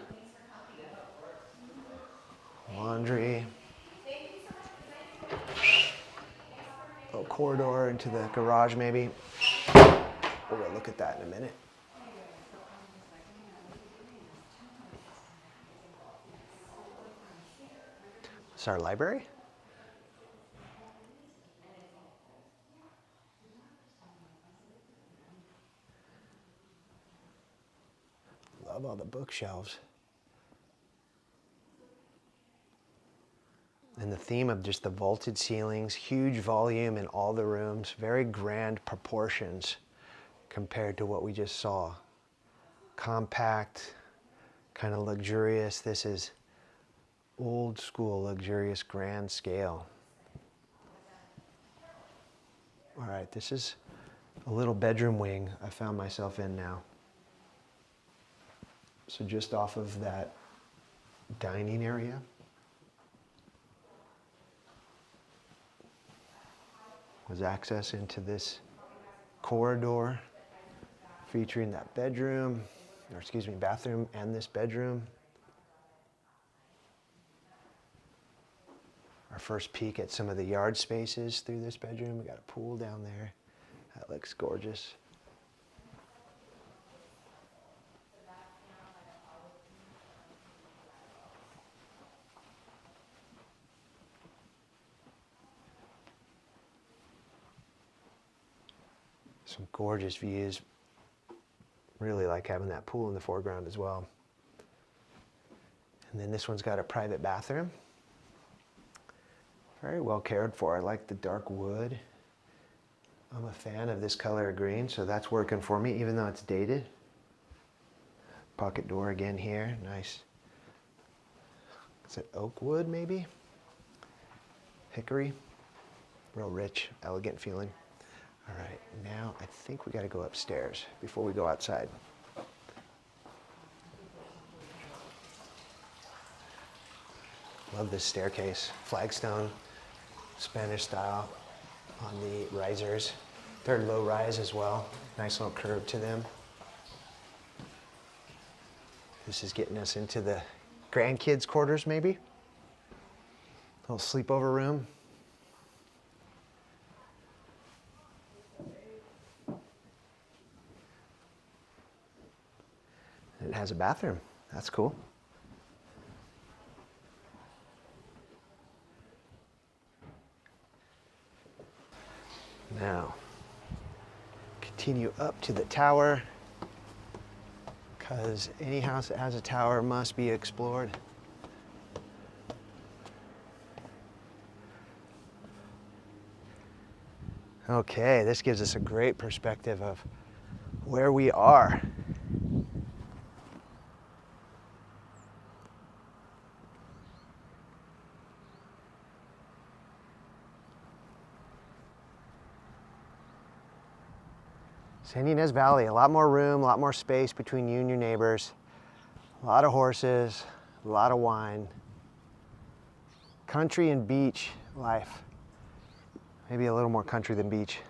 [SPEAKER 1] Laundry. Little corridor into the garage maybe. We'll look at that in a minute. It's our library. Love all the bookshelves. And the theme of just the vaulted ceilings, huge volume in all the rooms, very grand proportions compared to what we just saw. Compact, kind of luxurious. This is old school, luxurious, grand scale. All right, this is a little bedroom wing I found myself in now. So just off of that dining area. Was access into this corridor featuring that bedroom, or excuse me, bathroom and this bedroom. Our first peek at some of the yard spaces through this bedroom. We got a pool down there. That looks gorgeous. Some gorgeous views. Really like having that pool in the foreground as well. And then this one's got a private bathroom. Very well cared for. I like the dark wood. I'm a fan of this color of green, so that's working for me, even though it's dated. Pocket door again here, nice. Is it oak wood maybe? Hickory. Real rich, elegant feeling. All right, now I think we got to go upstairs before we go outside. Love this staircase, flagstone, Spanish style on the risers. They're low rise as well. Nice little curve to them. This is getting us into the grandkids' quarters maybe. Little sleepover room. It has a bathroom. That's cool. Now, continue up to the tower, because any house that has a tower must be explored. Okay, this gives us a great perspective of where we are. San Ynez Valley, a lot more room, a lot more space between you and your neighbors. A lot of horses, a lot of wine. Country and beach life. Maybe a little more country than beach.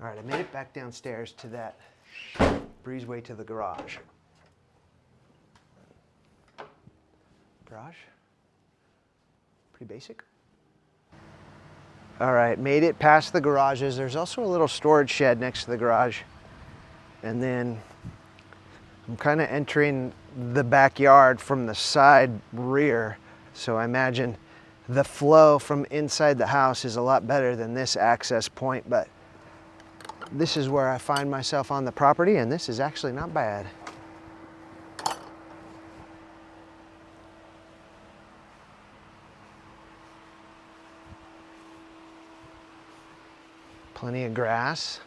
[SPEAKER 1] All right, I made it back downstairs to that breezeway to the garage. Garage? Pretty basic. All right, made it past the garages. There's also a little storage shed next to the garage. And then I'm kind of entering the backyard from the side rear. So I imagine the flow from inside the house is a lot better than this access point, but this is where I find myself on the property, and this is actually not bad. Plenty of grass.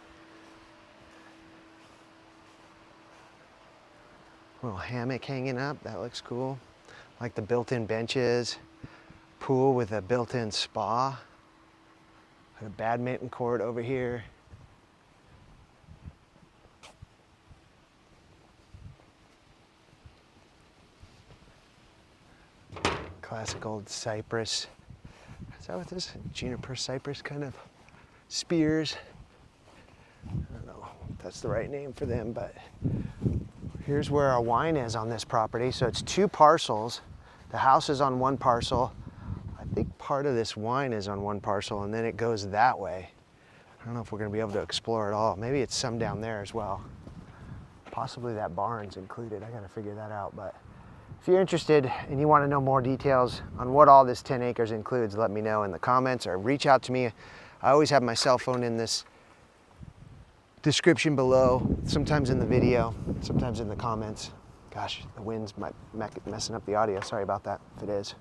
[SPEAKER 1] Little hammock hanging up, that looks cool. Like the built-in benches. Pool with a built-in spa. Got a badminton court over here. Classic old cypress. Is that what this? Juniper cypress kind of spears. I don't know if that's the right name for them, but here's where our wine is on this property. So it's 2 parcels. The house is on 1 parcel. I think part of this wine is on 1 parcel, and then it goes that way. I don't know if we're gonna be able to explore it all. Maybe it's some down there as well. Possibly that barn's included. I gotta figure that out, but if you're interested and you wanna know more details on what all this 10 acres includes, let me know in the comments or reach out to me. I always have my cell phone in this description below, sometimes in the video, sometimes in the comments. Gosh, the wind's messing up the audio. Sorry about that, if it is.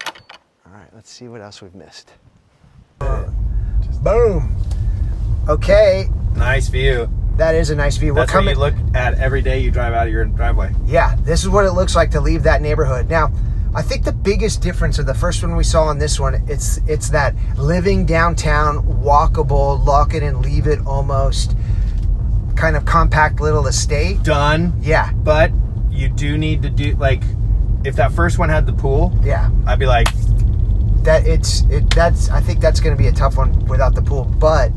[SPEAKER 1] All right, let's see what else we've missed. Boom. Okay.
[SPEAKER 2] Nice view.
[SPEAKER 1] That is a nice view.
[SPEAKER 2] That's what you look at every day you drive out of your driveway.
[SPEAKER 1] Yeah, this is what it looks like to leave that neighborhood. Now, I think the biggest difference of the first one we saw on this one, it's that living downtown, walkable, lock it and leave it almost kind of compact little estate.
[SPEAKER 2] Done.
[SPEAKER 1] Yeah.
[SPEAKER 2] But you do need to do, like, if that first one had the pool,
[SPEAKER 1] yeah,
[SPEAKER 2] I'd be like,
[SPEAKER 1] I think that's going to be a tough one without the pool, but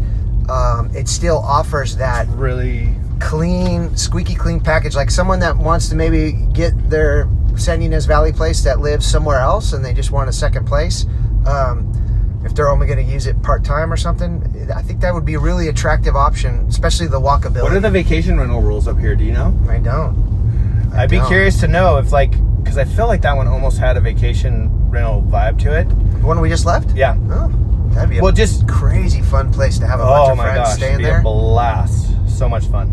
[SPEAKER 1] it still offers that
[SPEAKER 2] really
[SPEAKER 1] clean, squeaky clean package. Like someone that wants to maybe get their San Ynez Valley place that lives somewhere else and they just want a second place. If they're only going to use it part-time or something, I think that would be a really attractive option, especially the walkability.
[SPEAKER 2] What are the vacation rental rules up here? Do you know?
[SPEAKER 1] I don't.
[SPEAKER 2] I'd be curious to know if, like, because I feel like that one almost had a vacation rental vibe to it.
[SPEAKER 1] The one we just left?
[SPEAKER 2] Yeah.
[SPEAKER 1] Oh, that'd be
[SPEAKER 2] just
[SPEAKER 1] crazy fun place to have a bunch of friends staying there.
[SPEAKER 2] It'd be a blast. So much fun.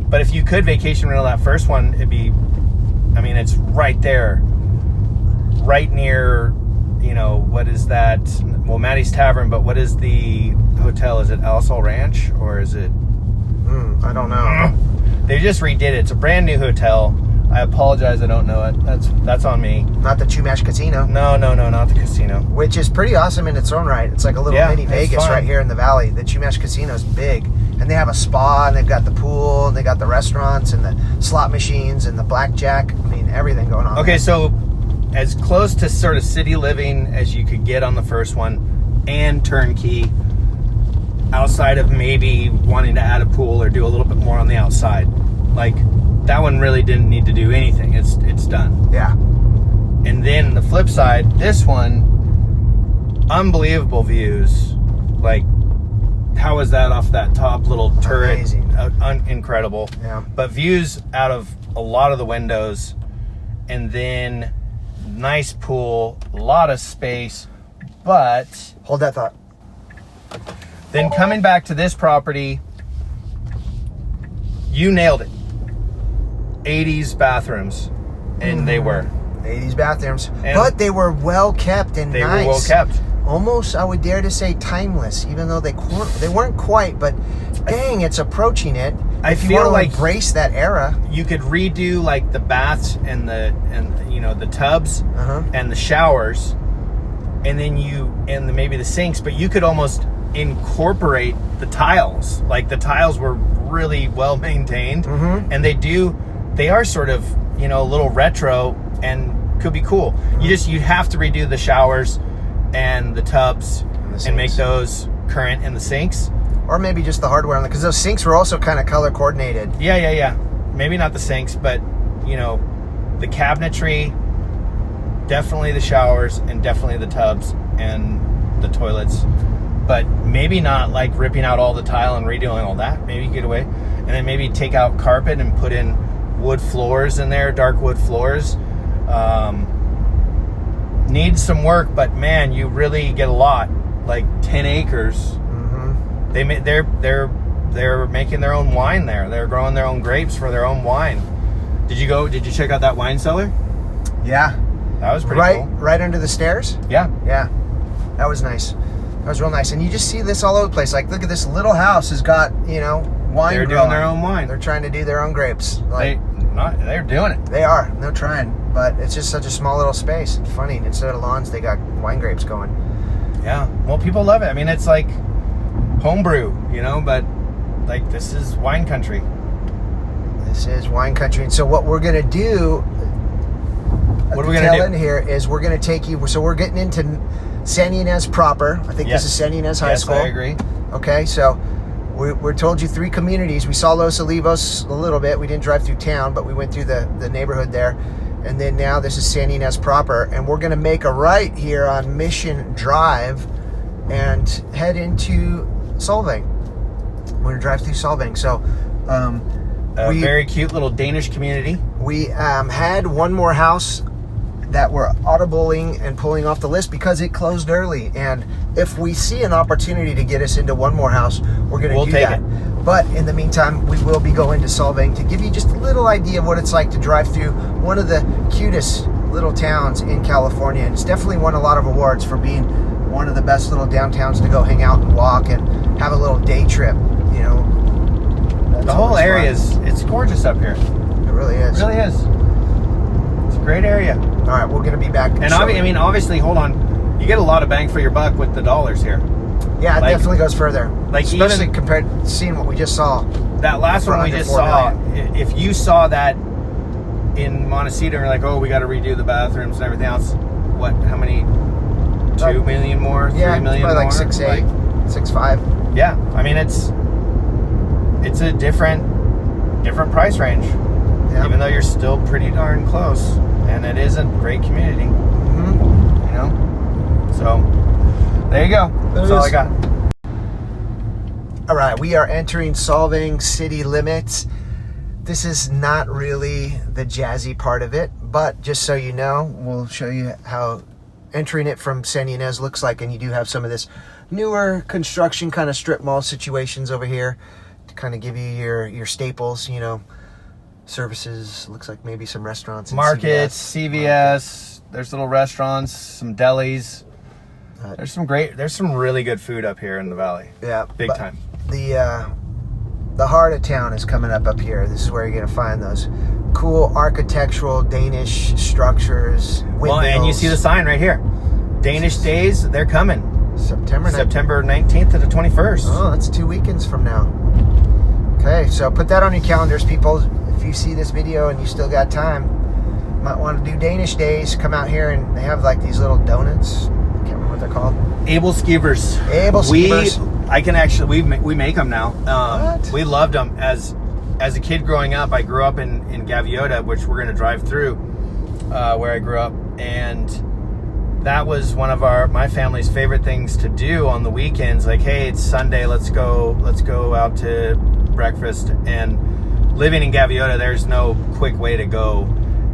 [SPEAKER 2] But if you could vacation rental that first one, it'd be, I mean, it's right there, right near, you know, what is that? Well, Maddie's Tavern, but what is the hotel? Is it El Sol Ranch or is it?
[SPEAKER 1] I don't know.
[SPEAKER 2] They just redid it. It's a brand new hotel. I apologize, I don't know it. That's on me.
[SPEAKER 1] Not the Chumash Casino.
[SPEAKER 2] No, not the casino.
[SPEAKER 1] Which is pretty awesome in its own right. It's like a little mini Vegas right here in the valley. The Chumash Casino is big. And they have a spa, and they've got the pool, and they got the restaurants, and the slot machines, and the blackjack. I mean, everything going on.
[SPEAKER 2] Okay,
[SPEAKER 1] there.
[SPEAKER 2] So as close to sort of city living as you could get on the first one, and turnkey, outside of maybe wanting to add a pool or do a little bit more on the outside. Like, that one really didn't need to do anything. It's done.
[SPEAKER 1] Yeah.
[SPEAKER 2] And then the flip side, this one, unbelievable views. Like, how was that off that top little turret?
[SPEAKER 1] Amazing.
[SPEAKER 2] Incredible.
[SPEAKER 1] Yeah.
[SPEAKER 2] But views out of a lot of the windows, and then nice pool, a lot of space, but
[SPEAKER 1] Hold that thought.
[SPEAKER 2] then coming back to this property, you nailed it. 80s bathrooms, and they were
[SPEAKER 1] 80s bathrooms,
[SPEAKER 2] and
[SPEAKER 1] but they were well kept and
[SPEAKER 2] they
[SPEAKER 1] nice.
[SPEAKER 2] were well kept.
[SPEAKER 1] Almost, I would dare to say, timeless. Even though they weren't quite, but dang, it's approaching it.
[SPEAKER 2] I
[SPEAKER 1] if you
[SPEAKER 2] feel
[SPEAKER 1] want to
[SPEAKER 2] like
[SPEAKER 1] embrace that era,
[SPEAKER 2] you could redo like the baths and you know, the tubs and the showers, and then maybe the sinks, but you could almost incorporate the tiles. Like the tiles were really well maintained, and they are sort of, you know, a little retro and could be cool. You have to redo the showers and the tubs and make those current in the sinks.
[SPEAKER 1] Or maybe just the hardware on it, because those sinks were also kind of color coordinated.
[SPEAKER 2] Yeah. Maybe not the sinks, but the cabinetry, definitely the showers, and definitely the tubs and the toilets. But maybe not like ripping out all the tile and redoing all that. Maybe get away, and then maybe take out carpet and put in wood floors in there, dark wood floors. Needs some work, but man, you really get a lot. Like 10 acres. Mm-hmm. They're making their own wine there. They're growing their own grapes for their own wine. Did you check out that wine cellar?
[SPEAKER 1] Yeah.
[SPEAKER 2] That was pretty cool.
[SPEAKER 1] Right under the stairs?
[SPEAKER 2] Yeah.
[SPEAKER 1] Yeah. That was nice. That was real nice. And you just see this all over the place. Like, look at this little house has got, wine.
[SPEAKER 2] They're
[SPEAKER 1] growing.
[SPEAKER 2] doing their own wine.
[SPEAKER 1] They're trying to do their own grapes.
[SPEAKER 2] They're doing it.
[SPEAKER 1] They are. They're trying. But it's just such a small little space. It's funny. Instead of lawns, they got wine grapes going.
[SPEAKER 2] Yeah. Well, people love it. I mean, it's like homebrew, but like this is wine country.
[SPEAKER 1] This is wine country. And so what we're going to do...
[SPEAKER 2] What are we going to do?
[SPEAKER 1] In here is we're going to take you... So we're getting into San Ynez proper. I think this is San Ynez High School.
[SPEAKER 2] Yes, I agree.
[SPEAKER 1] Okay, so we're told you 3 communities. We saw Los Olivos a little bit. We didn't drive through town, but we went through the neighborhood there. And then now this is San Ynez proper. And we're going to make a right here on Mission Drive and head into Solvang. We're going to drive through Solvang. So...
[SPEAKER 2] a very cute little Danish community. We
[SPEAKER 1] had one more house that we're audibling and pulling off the list because it closed early. And if we see an opportunity to get us into one more house, we're going to do that. But in the meantime, we will be going to Solvang to give you just a little idea of what it's like to drive through one of the cutest little towns in California. And it's definitely won a lot of awards for being one of the best little downtowns to go hang out and walk and have a little day trip,
[SPEAKER 2] The whole area it's gorgeous up here.
[SPEAKER 1] It really is.
[SPEAKER 2] It really is. It's a great area.
[SPEAKER 1] All right, we're going to be back.
[SPEAKER 2] And obviously, hold on. You get a lot of bang for your buck with the dollars here.
[SPEAKER 1] Yeah, it definitely goes further.
[SPEAKER 2] Like
[SPEAKER 1] especially
[SPEAKER 2] even
[SPEAKER 1] compared to seeing what we just saw.
[SPEAKER 2] That last one we just saw. If you saw that in Montecito, and you're like, oh, we got to redo the bathrooms and everything else. What? How many? 2 million more? 3 million more?
[SPEAKER 1] Like 6.8, 6.5.
[SPEAKER 2] Yeah, I mean it's a different price range. Yeah. Even though you're still pretty darn close, and it is a great community. Mm-hmm. So there you go. That's all I got.
[SPEAKER 1] All right, we are entering Solvang city limits. This is not really the jazzy part of it, but just so you know, we'll show you how entering it from San Ynez looks like, and you do have some of this newer construction kind of strip mall situations over here to kind of give you your staples, services. Looks like maybe some restaurants,
[SPEAKER 2] markets, CVS. There's little restaurants, some delis. There's some really good food up here in the valley.
[SPEAKER 1] Yeah,
[SPEAKER 2] big time.
[SPEAKER 1] The heart of town is coming up here. This is where you're going to find those cool architectural Danish structures.
[SPEAKER 2] Well, and you see the sign right here. Danish days, they're coming. September 19th to the 21st.
[SPEAKER 1] Oh, that's 2 weekends from now. Okay, so put that on your calendars, people. If you see this video and you still got time, might want to do Danish days. Come out here, and they have like these little donuts. I can't remember what they're called.
[SPEAKER 2] Abel Skevers. We make them now. We loved them as a kid growing up. I grew up in Gaviota, which we're going to drive through, where I grew up, and that was one of my family's favorite things to do on the weekends. Like, hey, it's Sunday, let's go out to breakfast. And living in Gaviota, there's no quick way to go,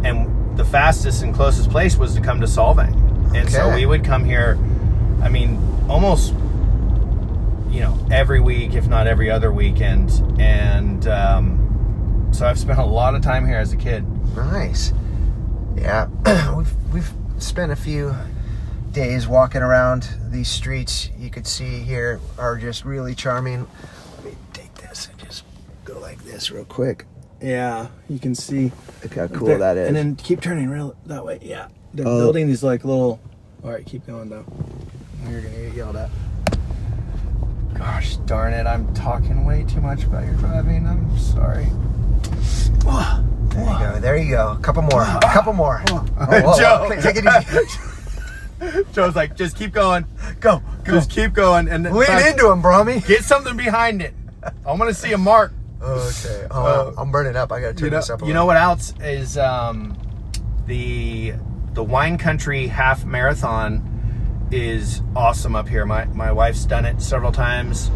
[SPEAKER 2] and the fastest and closest place was to come to Solvang. And so we would come here, I mean, almost every week, if not every other weekend. And so I've spent a lot of time here as a kid.
[SPEAKER 1] Nice. Yeah, we've spent a few days walking around these streets. You could see here are just really charming. Let me take this and just go like this real quick.
[SPEAKER 2] Yeah, you can see.
[SPEAKER 1] Look how cool that is.
[SPEAKER 2] And then keep turning real that way. Yeah, they're building these like little. All right, keep going though. You're gonna get yelled at. Gosh darn it! I'm talking way too much about your driving. I'm sorry.
[SPEAKER 1] There you go. A couple more.
[SPEAKER 2] Joe.
[SPEAKER 1] Okay, take it easy.
[SPEAKER 2] Joe's like, just keep going.
[SPEAKER 1] Go.
[SPEAKER 2] Just keep going. And
[SPEAKER 1] Lean into him, Brommy.
[SPEAKER 2] Get something behind it. I want to see a mark.
[SPEAKER 1] Okay. Oh, I'm burning up. I got to turn this up a
[SPEAKER 2] You know what else is the Wine Country Half Marathon is awesome up here. My wife's done it several times,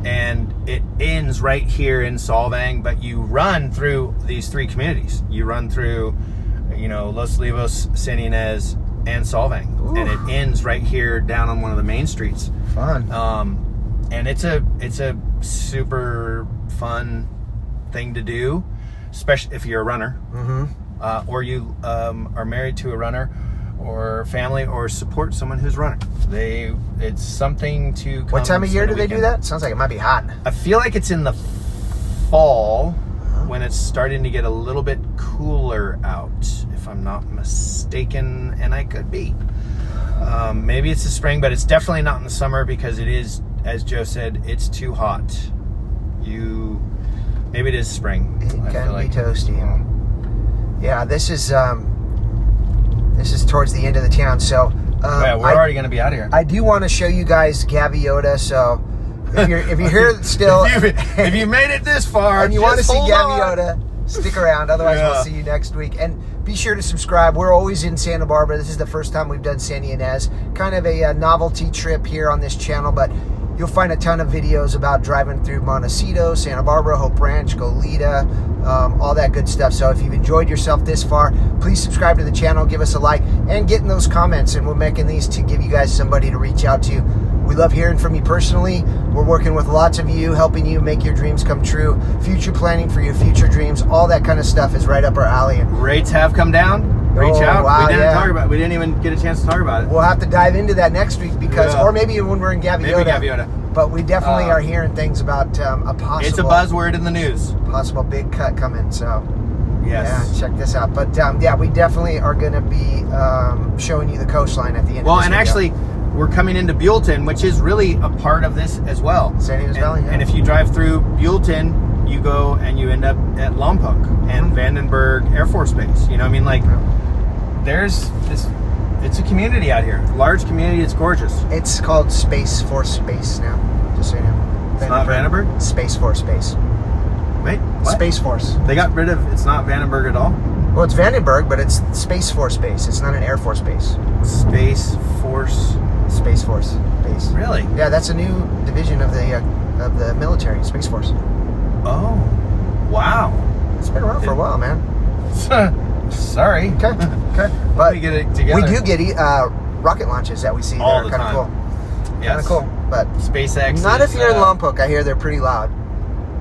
[SPEAKER 2] and it ends right here in Solvang, but you run through these 3 communities. You run through, Los Olivos, San Ynez, and Solvang. Ooh. And it ends right here down on one of the main streets.
[SPEAKER 1] Fun.
[SPEAKER 2] And it's a super fun thing to do, especially if you're a runner, or you are married to a runner, or family, or support someone who's a runner. It's something to come.
[SPEAKER 1] What time of year do they do that? Sounds like it might be hot.
[SPEAKER 2] I feel like it's in the fall when it's starting to get a little bit cooler out, if I'm not mistaken, and I could be. Maybe it's the spring, but it's definitely not in the summer because it is, as Joe said, it's too hot. Maybe it is spring.
[SPEAKER 1] It can be toasty. Yeah, this is towards the end of the town, so
[SPEAKER 2] yeah, we're already going to be out of here.
[SPEAKER 1] I do want to show you guys Gaviota, so if you're here still,
[SPEAKER 2] if you made it this far
[SPEAKER 1] and you want to see Gaviota, stick around. Otherwise, we'll see you next week. And be sure to subscribe. We're always in Santa Barbara. This is the first time we've done San Ynez. Kind of a novelty trip here on this channel, but you'll find a ton of videos about driving through Montecito, Santa Barbara, Hope Ranch, Goleta, all that good stuff. So if you've enjoyed yourself this far, please subscribe to the channel, give us a like, and get in those comments. And we're making these to give you guys somebody to reach out to. We love hearing from you personally. We're working with lots of you, helping you make your dreams come true. Future planning for your future dreams, all that kind of stuff is right up our alley. And
[SPEAKER 2] rates have come down. Reach out.
[SPEAKER 1] Wow,
[SPEAKER 2] we didn't even get a chance to talk about it.
[SPEAKER 1] We'll have to dive into that next week because, or maybe when we're in Gaviota.
[SPEAKER 2] Maybe Gaviota.
[SPEAKER 1] But we definitely are hearing things about a possible.
[SPEAKER 2] It's a buzzword in the news.
[SPEAKER 1] Possible big cut coming. So
[SPEAKER 2] yes,
[SPEAKER 1] yeah, check this out. But yeah, we definitely are going to be showing you the coastline at the end.
[SPEAKER 2] Well,
[SPEAKER 1] of this
[SPEAKER 2] and
[SPEAKER 1] video.
[SPEAKER 2] actually, we're coming into Buellton, which is really a part of this as well.
[SPEAKER 1] San Ynez Valley. Yeah.
[SPEAKER 2] And if you drive through Buellton, you go and you end up at Lompoc and Vandenberg Air Force Base. You know, I mean, like. There's this, it's a community out here. Large community, it's gorgeous.
[SPEAKER 1] It's called Space Force Base now, just so you know.
[SPEAKER 2] It's not Vandenberg?
[SPEAKER 1] Space Force Base.
[SPEAKER 2] Wait, what?
[SPEAKER 1] Space Force.
[SPEAKER 2] They got rid of, it's not Vandenberg at all?
[SPEAKER 1] Well, it's Vandenberg, but it's Space Force Base. It's not an Air Force Base.
[SPEAKER 2] Space Force?
[SPEAKER 1] Space Force Base.
[SPEAKER 2] Really?
[SPEAKER 1] Yeah, that's a new division of the military, Space Force.
[SPEAKER 2] Oh, wow.
[SPEAKER 1] It's been around for a while, man.
[SPEAKER 2] Sorry.
[SPEAKER 1] Okay. But
[SPEAKER 2] we get it together.
[SPEAKER 1] We do get rocket launches that we see
[SPEAKER 2] all
[SPEAKER 1] that
[SPEAKER 2] the
[SPEAKER 1] are kind of
[SPEAKER 2] time.
[SPEAKER 1] cool. Kind of cool. But
[SPEAKER 2] SpaceX.
[SPEAKER 1] Not if you're in Lompoc. I hear they're pretty loud.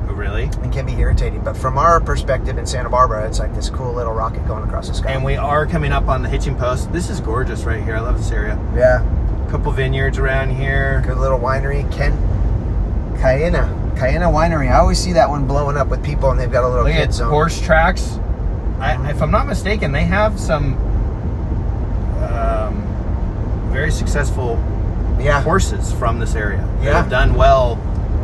[SPEAKER 2] Oh, really?
[SPEAKER 1] And can be irritating. But from our perspective in Santa Barbara, it's like this cool little rocket going across the sky.
[SPEAKER 2] And we are coming up on the hitching post. This is gorgeous right here. I love this area.
[SPEAKER 1] Yeah.
[SPEAKER 2] A couple vineyards around here.
[SPEAKER 1] Good little winery. Cayena Winery. I always see that one blowing up with people, and they've got a little kid zone.
[SPEAKER 2] Horse tracks. If I'm not mistaken, they have some very successful horses from this area. That have done well.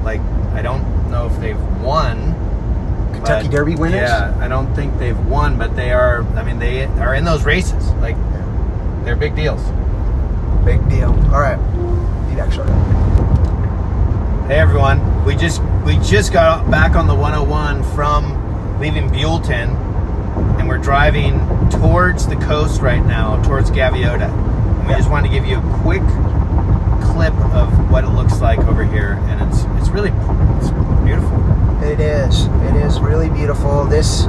[SPEAKER 2] Like, I don't know if they've won.
[SPEAKER 1] Kentucky Derby winners?
[SPEAKER 2] Yeah, I don't think they've won, but they are, they are in those races. Like, they're big deals.
[SPEAKER 1] Big deal. All right. Feedback short.
[SPEAKER 2] Hey, everyone. We just got back on the 101 from leaving Buellton. And we're driving towards the coast right now, towards Gaviota. And we just wanted to give you a quick clip of what it looks like over here. And it's beautiful.
[SPEAKER 1] It is. It is really beautiful. This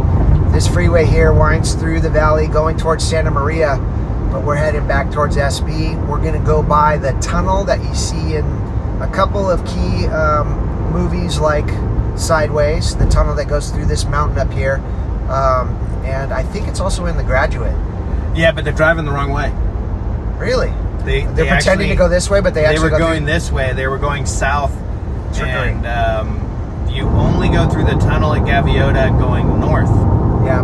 [SPEAKER 1] freeway here winds through the valley going towards Santa Maria. But we're heading back towards SB. We're going to go by the tunnel that you see in a couple of key movies like Sideways, the tunnel that goes through this mountain up here. And I think it's also in The Graduate.
[SPEAKER 2] Yeah, but they're driving the wrong way.
[SPEAKER 1] Really?
[SPEAKER 2] They're
[SPEAKER 1] pretending to go this way, but they actually
[SPEAKER 2] were going this way. They were going south.
[SPEAKER 1] Trickery.
[SPEAKER 2] And you only go through the tunnel at Gaviota going north.
[SPEAKER 1] Yeah.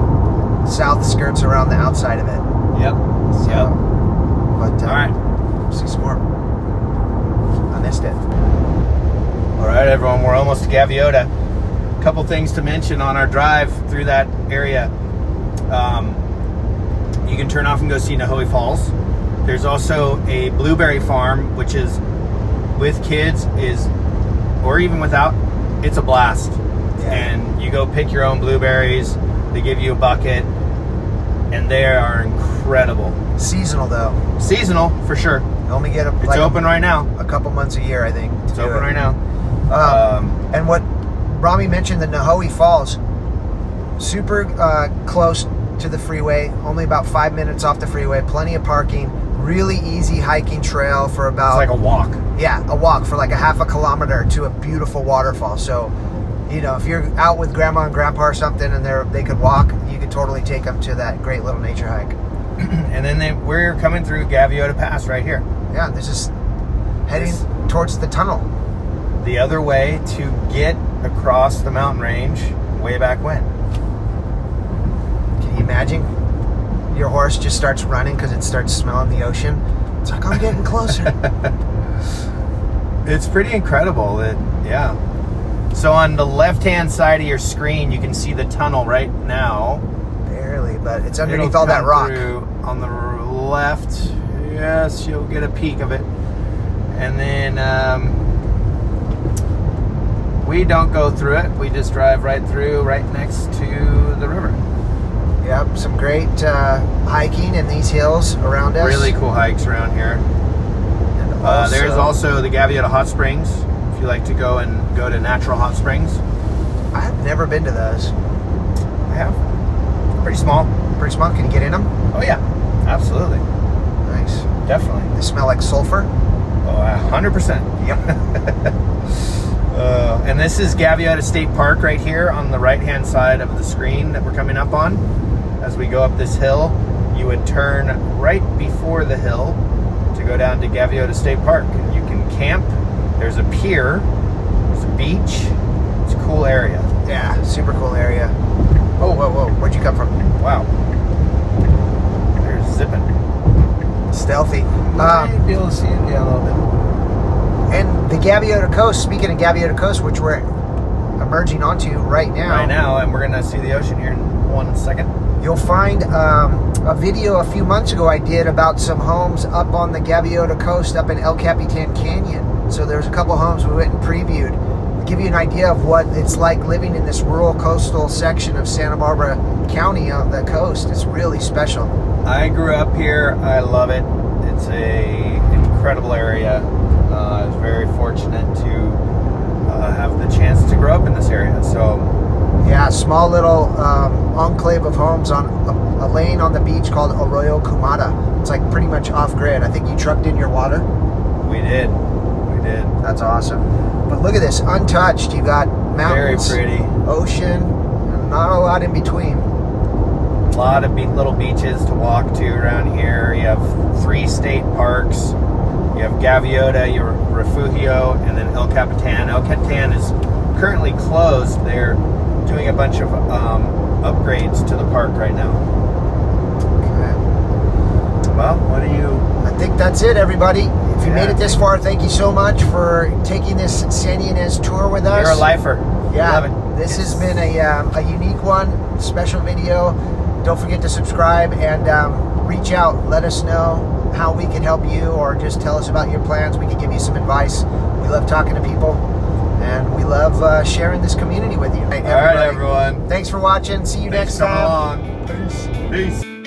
[SPEAKER 1] South skirts around the outside of it.
[SPEAKER 2] Yep.
[SPEAKER 1] So, but
[SPEAKER 2] all right.
[SPEAKER 1] See some more. I missed it.
[SPEAKER 2] All right, everyone. We're almost to Gaviota. Couple things to mention on our drive through that area. You can turn off and go see Hathaway Falls. There's also a blueberry farm, which is with kids or even without, it's a blast.
[SPEAKER 1] Yeah.
[SPEAKER 2] And you go pick your own blueberries. They give you a bucket, and they are incredible.
[SPEAKER 1] Seasonal though.
[SPEAKER 2] Seasonal for sure.
[SPEAKER 1] You only get
[SPEAKER 2] It's open right now.
[SPEAKER 1] a couple months a year, I think.
[SPEAKER 2] It's open right now.
[SPEAKER 1] And what Rami mentioned, the Nahoe Falls, super close to the freeway, only about 5 minutes off the freeway, plenty of parking, really easy hiking trail for about...
[SPEAKER 2] It's like a walk.
[SPEAKER 1] Yeah, a walk for like a half a kilometer to a beautiful waterfall. So, you know, if you're out with grandma and grandpa or something and they could walk, you could totally take them to that great little nature hike.
[SPEAKER 2] And then we're coming through Gaviota Pass right here.
[SPEAKER 1] Yeah, this is heading towards the tunnel.
[SPEAKER 2] The other way to get across the mountain range way back when.
[SPEAKER 1] Can you imagine? Your horse just starts running because it starts smelling the ocean. It's like, I'm getting closer.
[SPEAKER 2] It's pretty incredible that, yeah. So on the left-hand side of your screen, you can see the tunnel right now.
[SPEAKER 1] Barely, but it's underneath
[SPEAKER 2] It'll
[SPEAKER 1] all that
[SPEAKER 2] come
[SPEAKER 1] rock.
[SPEAKER 2] through on the left, yes, you'll get a peek of it. And then we don't go through it. We just drive right through, right next to the river.
[SPEAKER 1] Yep, some great hiking in these hills around us.
[SPEAKER 2] Really cool hikes around here.
[SPEAKER 1] And
[SPEAKER 2] There's also the Gaviota Hot Springs, if you like to go to natural hot springs.
[SPEAKER 1] I've never been to those.
[SPEAKER 2] I have. Pretty small.
[SPEAKER 1] Pretty small. Can you get in them?
[SPEAKER 2] Oh yeah, absolutely.
[SPEAKER 1] Nice.
[SPEAKER 2] Definitely.
[SPEAKER 1] They smell like sulfur.
[SPEAKER 2] Oh, 100%.
[SPEAKER 1] Yep.
[SPEAKER 2] And this is Gaviota State Park right here on the right-hand side of the screen that we're coming up on. As we go up this hill, you would turn right before the hill to go down to Gaviota State Park. And you can camp. There's a pier. There's a beach. It's a cool area.
[SPEAKER 1] Yeah, super cool area. Oh, whoa, whoa. Where'd you come from?
[SPEAKER 2] Wow. They're zipping.
[SPEAKER 1] Stealthy.
[SPEAKER 2] Might be able to see it, yeah, a little bit.
[SPEAKER 1] And the Gaviota Coast, speaking of Gaviota Coast, which we're emerging onto right now.
[SPEAKER 2] Right now, and we're going to see the ocean here in 1 second.
[SPEAKER 1] You'll find a video a few months ago I did about some homes up on the Gaviota Coast up in El Capitan Canyon. So there's a couple homes we went and previewed. To give you an idea of what it's like living in this rural coastal section of Santa Barbara County on the coast. It's really special.
[SPEAKER 2] I grew up here. I love it. It's a incredible area. I was very fortunate to have the chance to grow up in this area. So,
[SPEAKER 1] yeah, small little enclave of homes on a lane on the beach called Arroyo Kumada. It's like pretty much off grid. I think you trucked in your water.
[SPEAKER 2] We did.
[SPEAKER 1] That's awesome. But look at this, untouched. You got mountains,
[SPEAKER 2] Very pretty.
[SPEAKER 1] ocean, and not a lot in between.
[SPEAKER 2] A lot of little beaches to walk to around here. You have 3 state parks. You have Gaviota, your Refugio, and then El Capitan. El Capitan is currently closed. They're doing a bunch of upgrades to the park right now.
[SPEAKER 1] Okay.
[SPEAKER 2] Well, what do you...
[SPEAKER 1] I think that's it, everybody. If you made it this far, thank you so much for taking this San Ynez tour with us.
[SPEAKER 2] You're a lifer.
[SPEAKER 1] Yeah,
[SPEAKER 2] Love it.
[SPEAKER 1] This has been a unique one, special video. Don't forget to subscribe and reach out. Let us know how we can help you, or just tell us about your plans. We can give you some advice. We love talking to people, and we love sharing this community with you.
[SPEAKER 2] All right, everyone.
[SPEAKER 1] Thanks for watching. See you next
[SPEAKER 2] Thanks for
[SPEAKER 1] time.
[SPEAKER 2] coming along. Peace.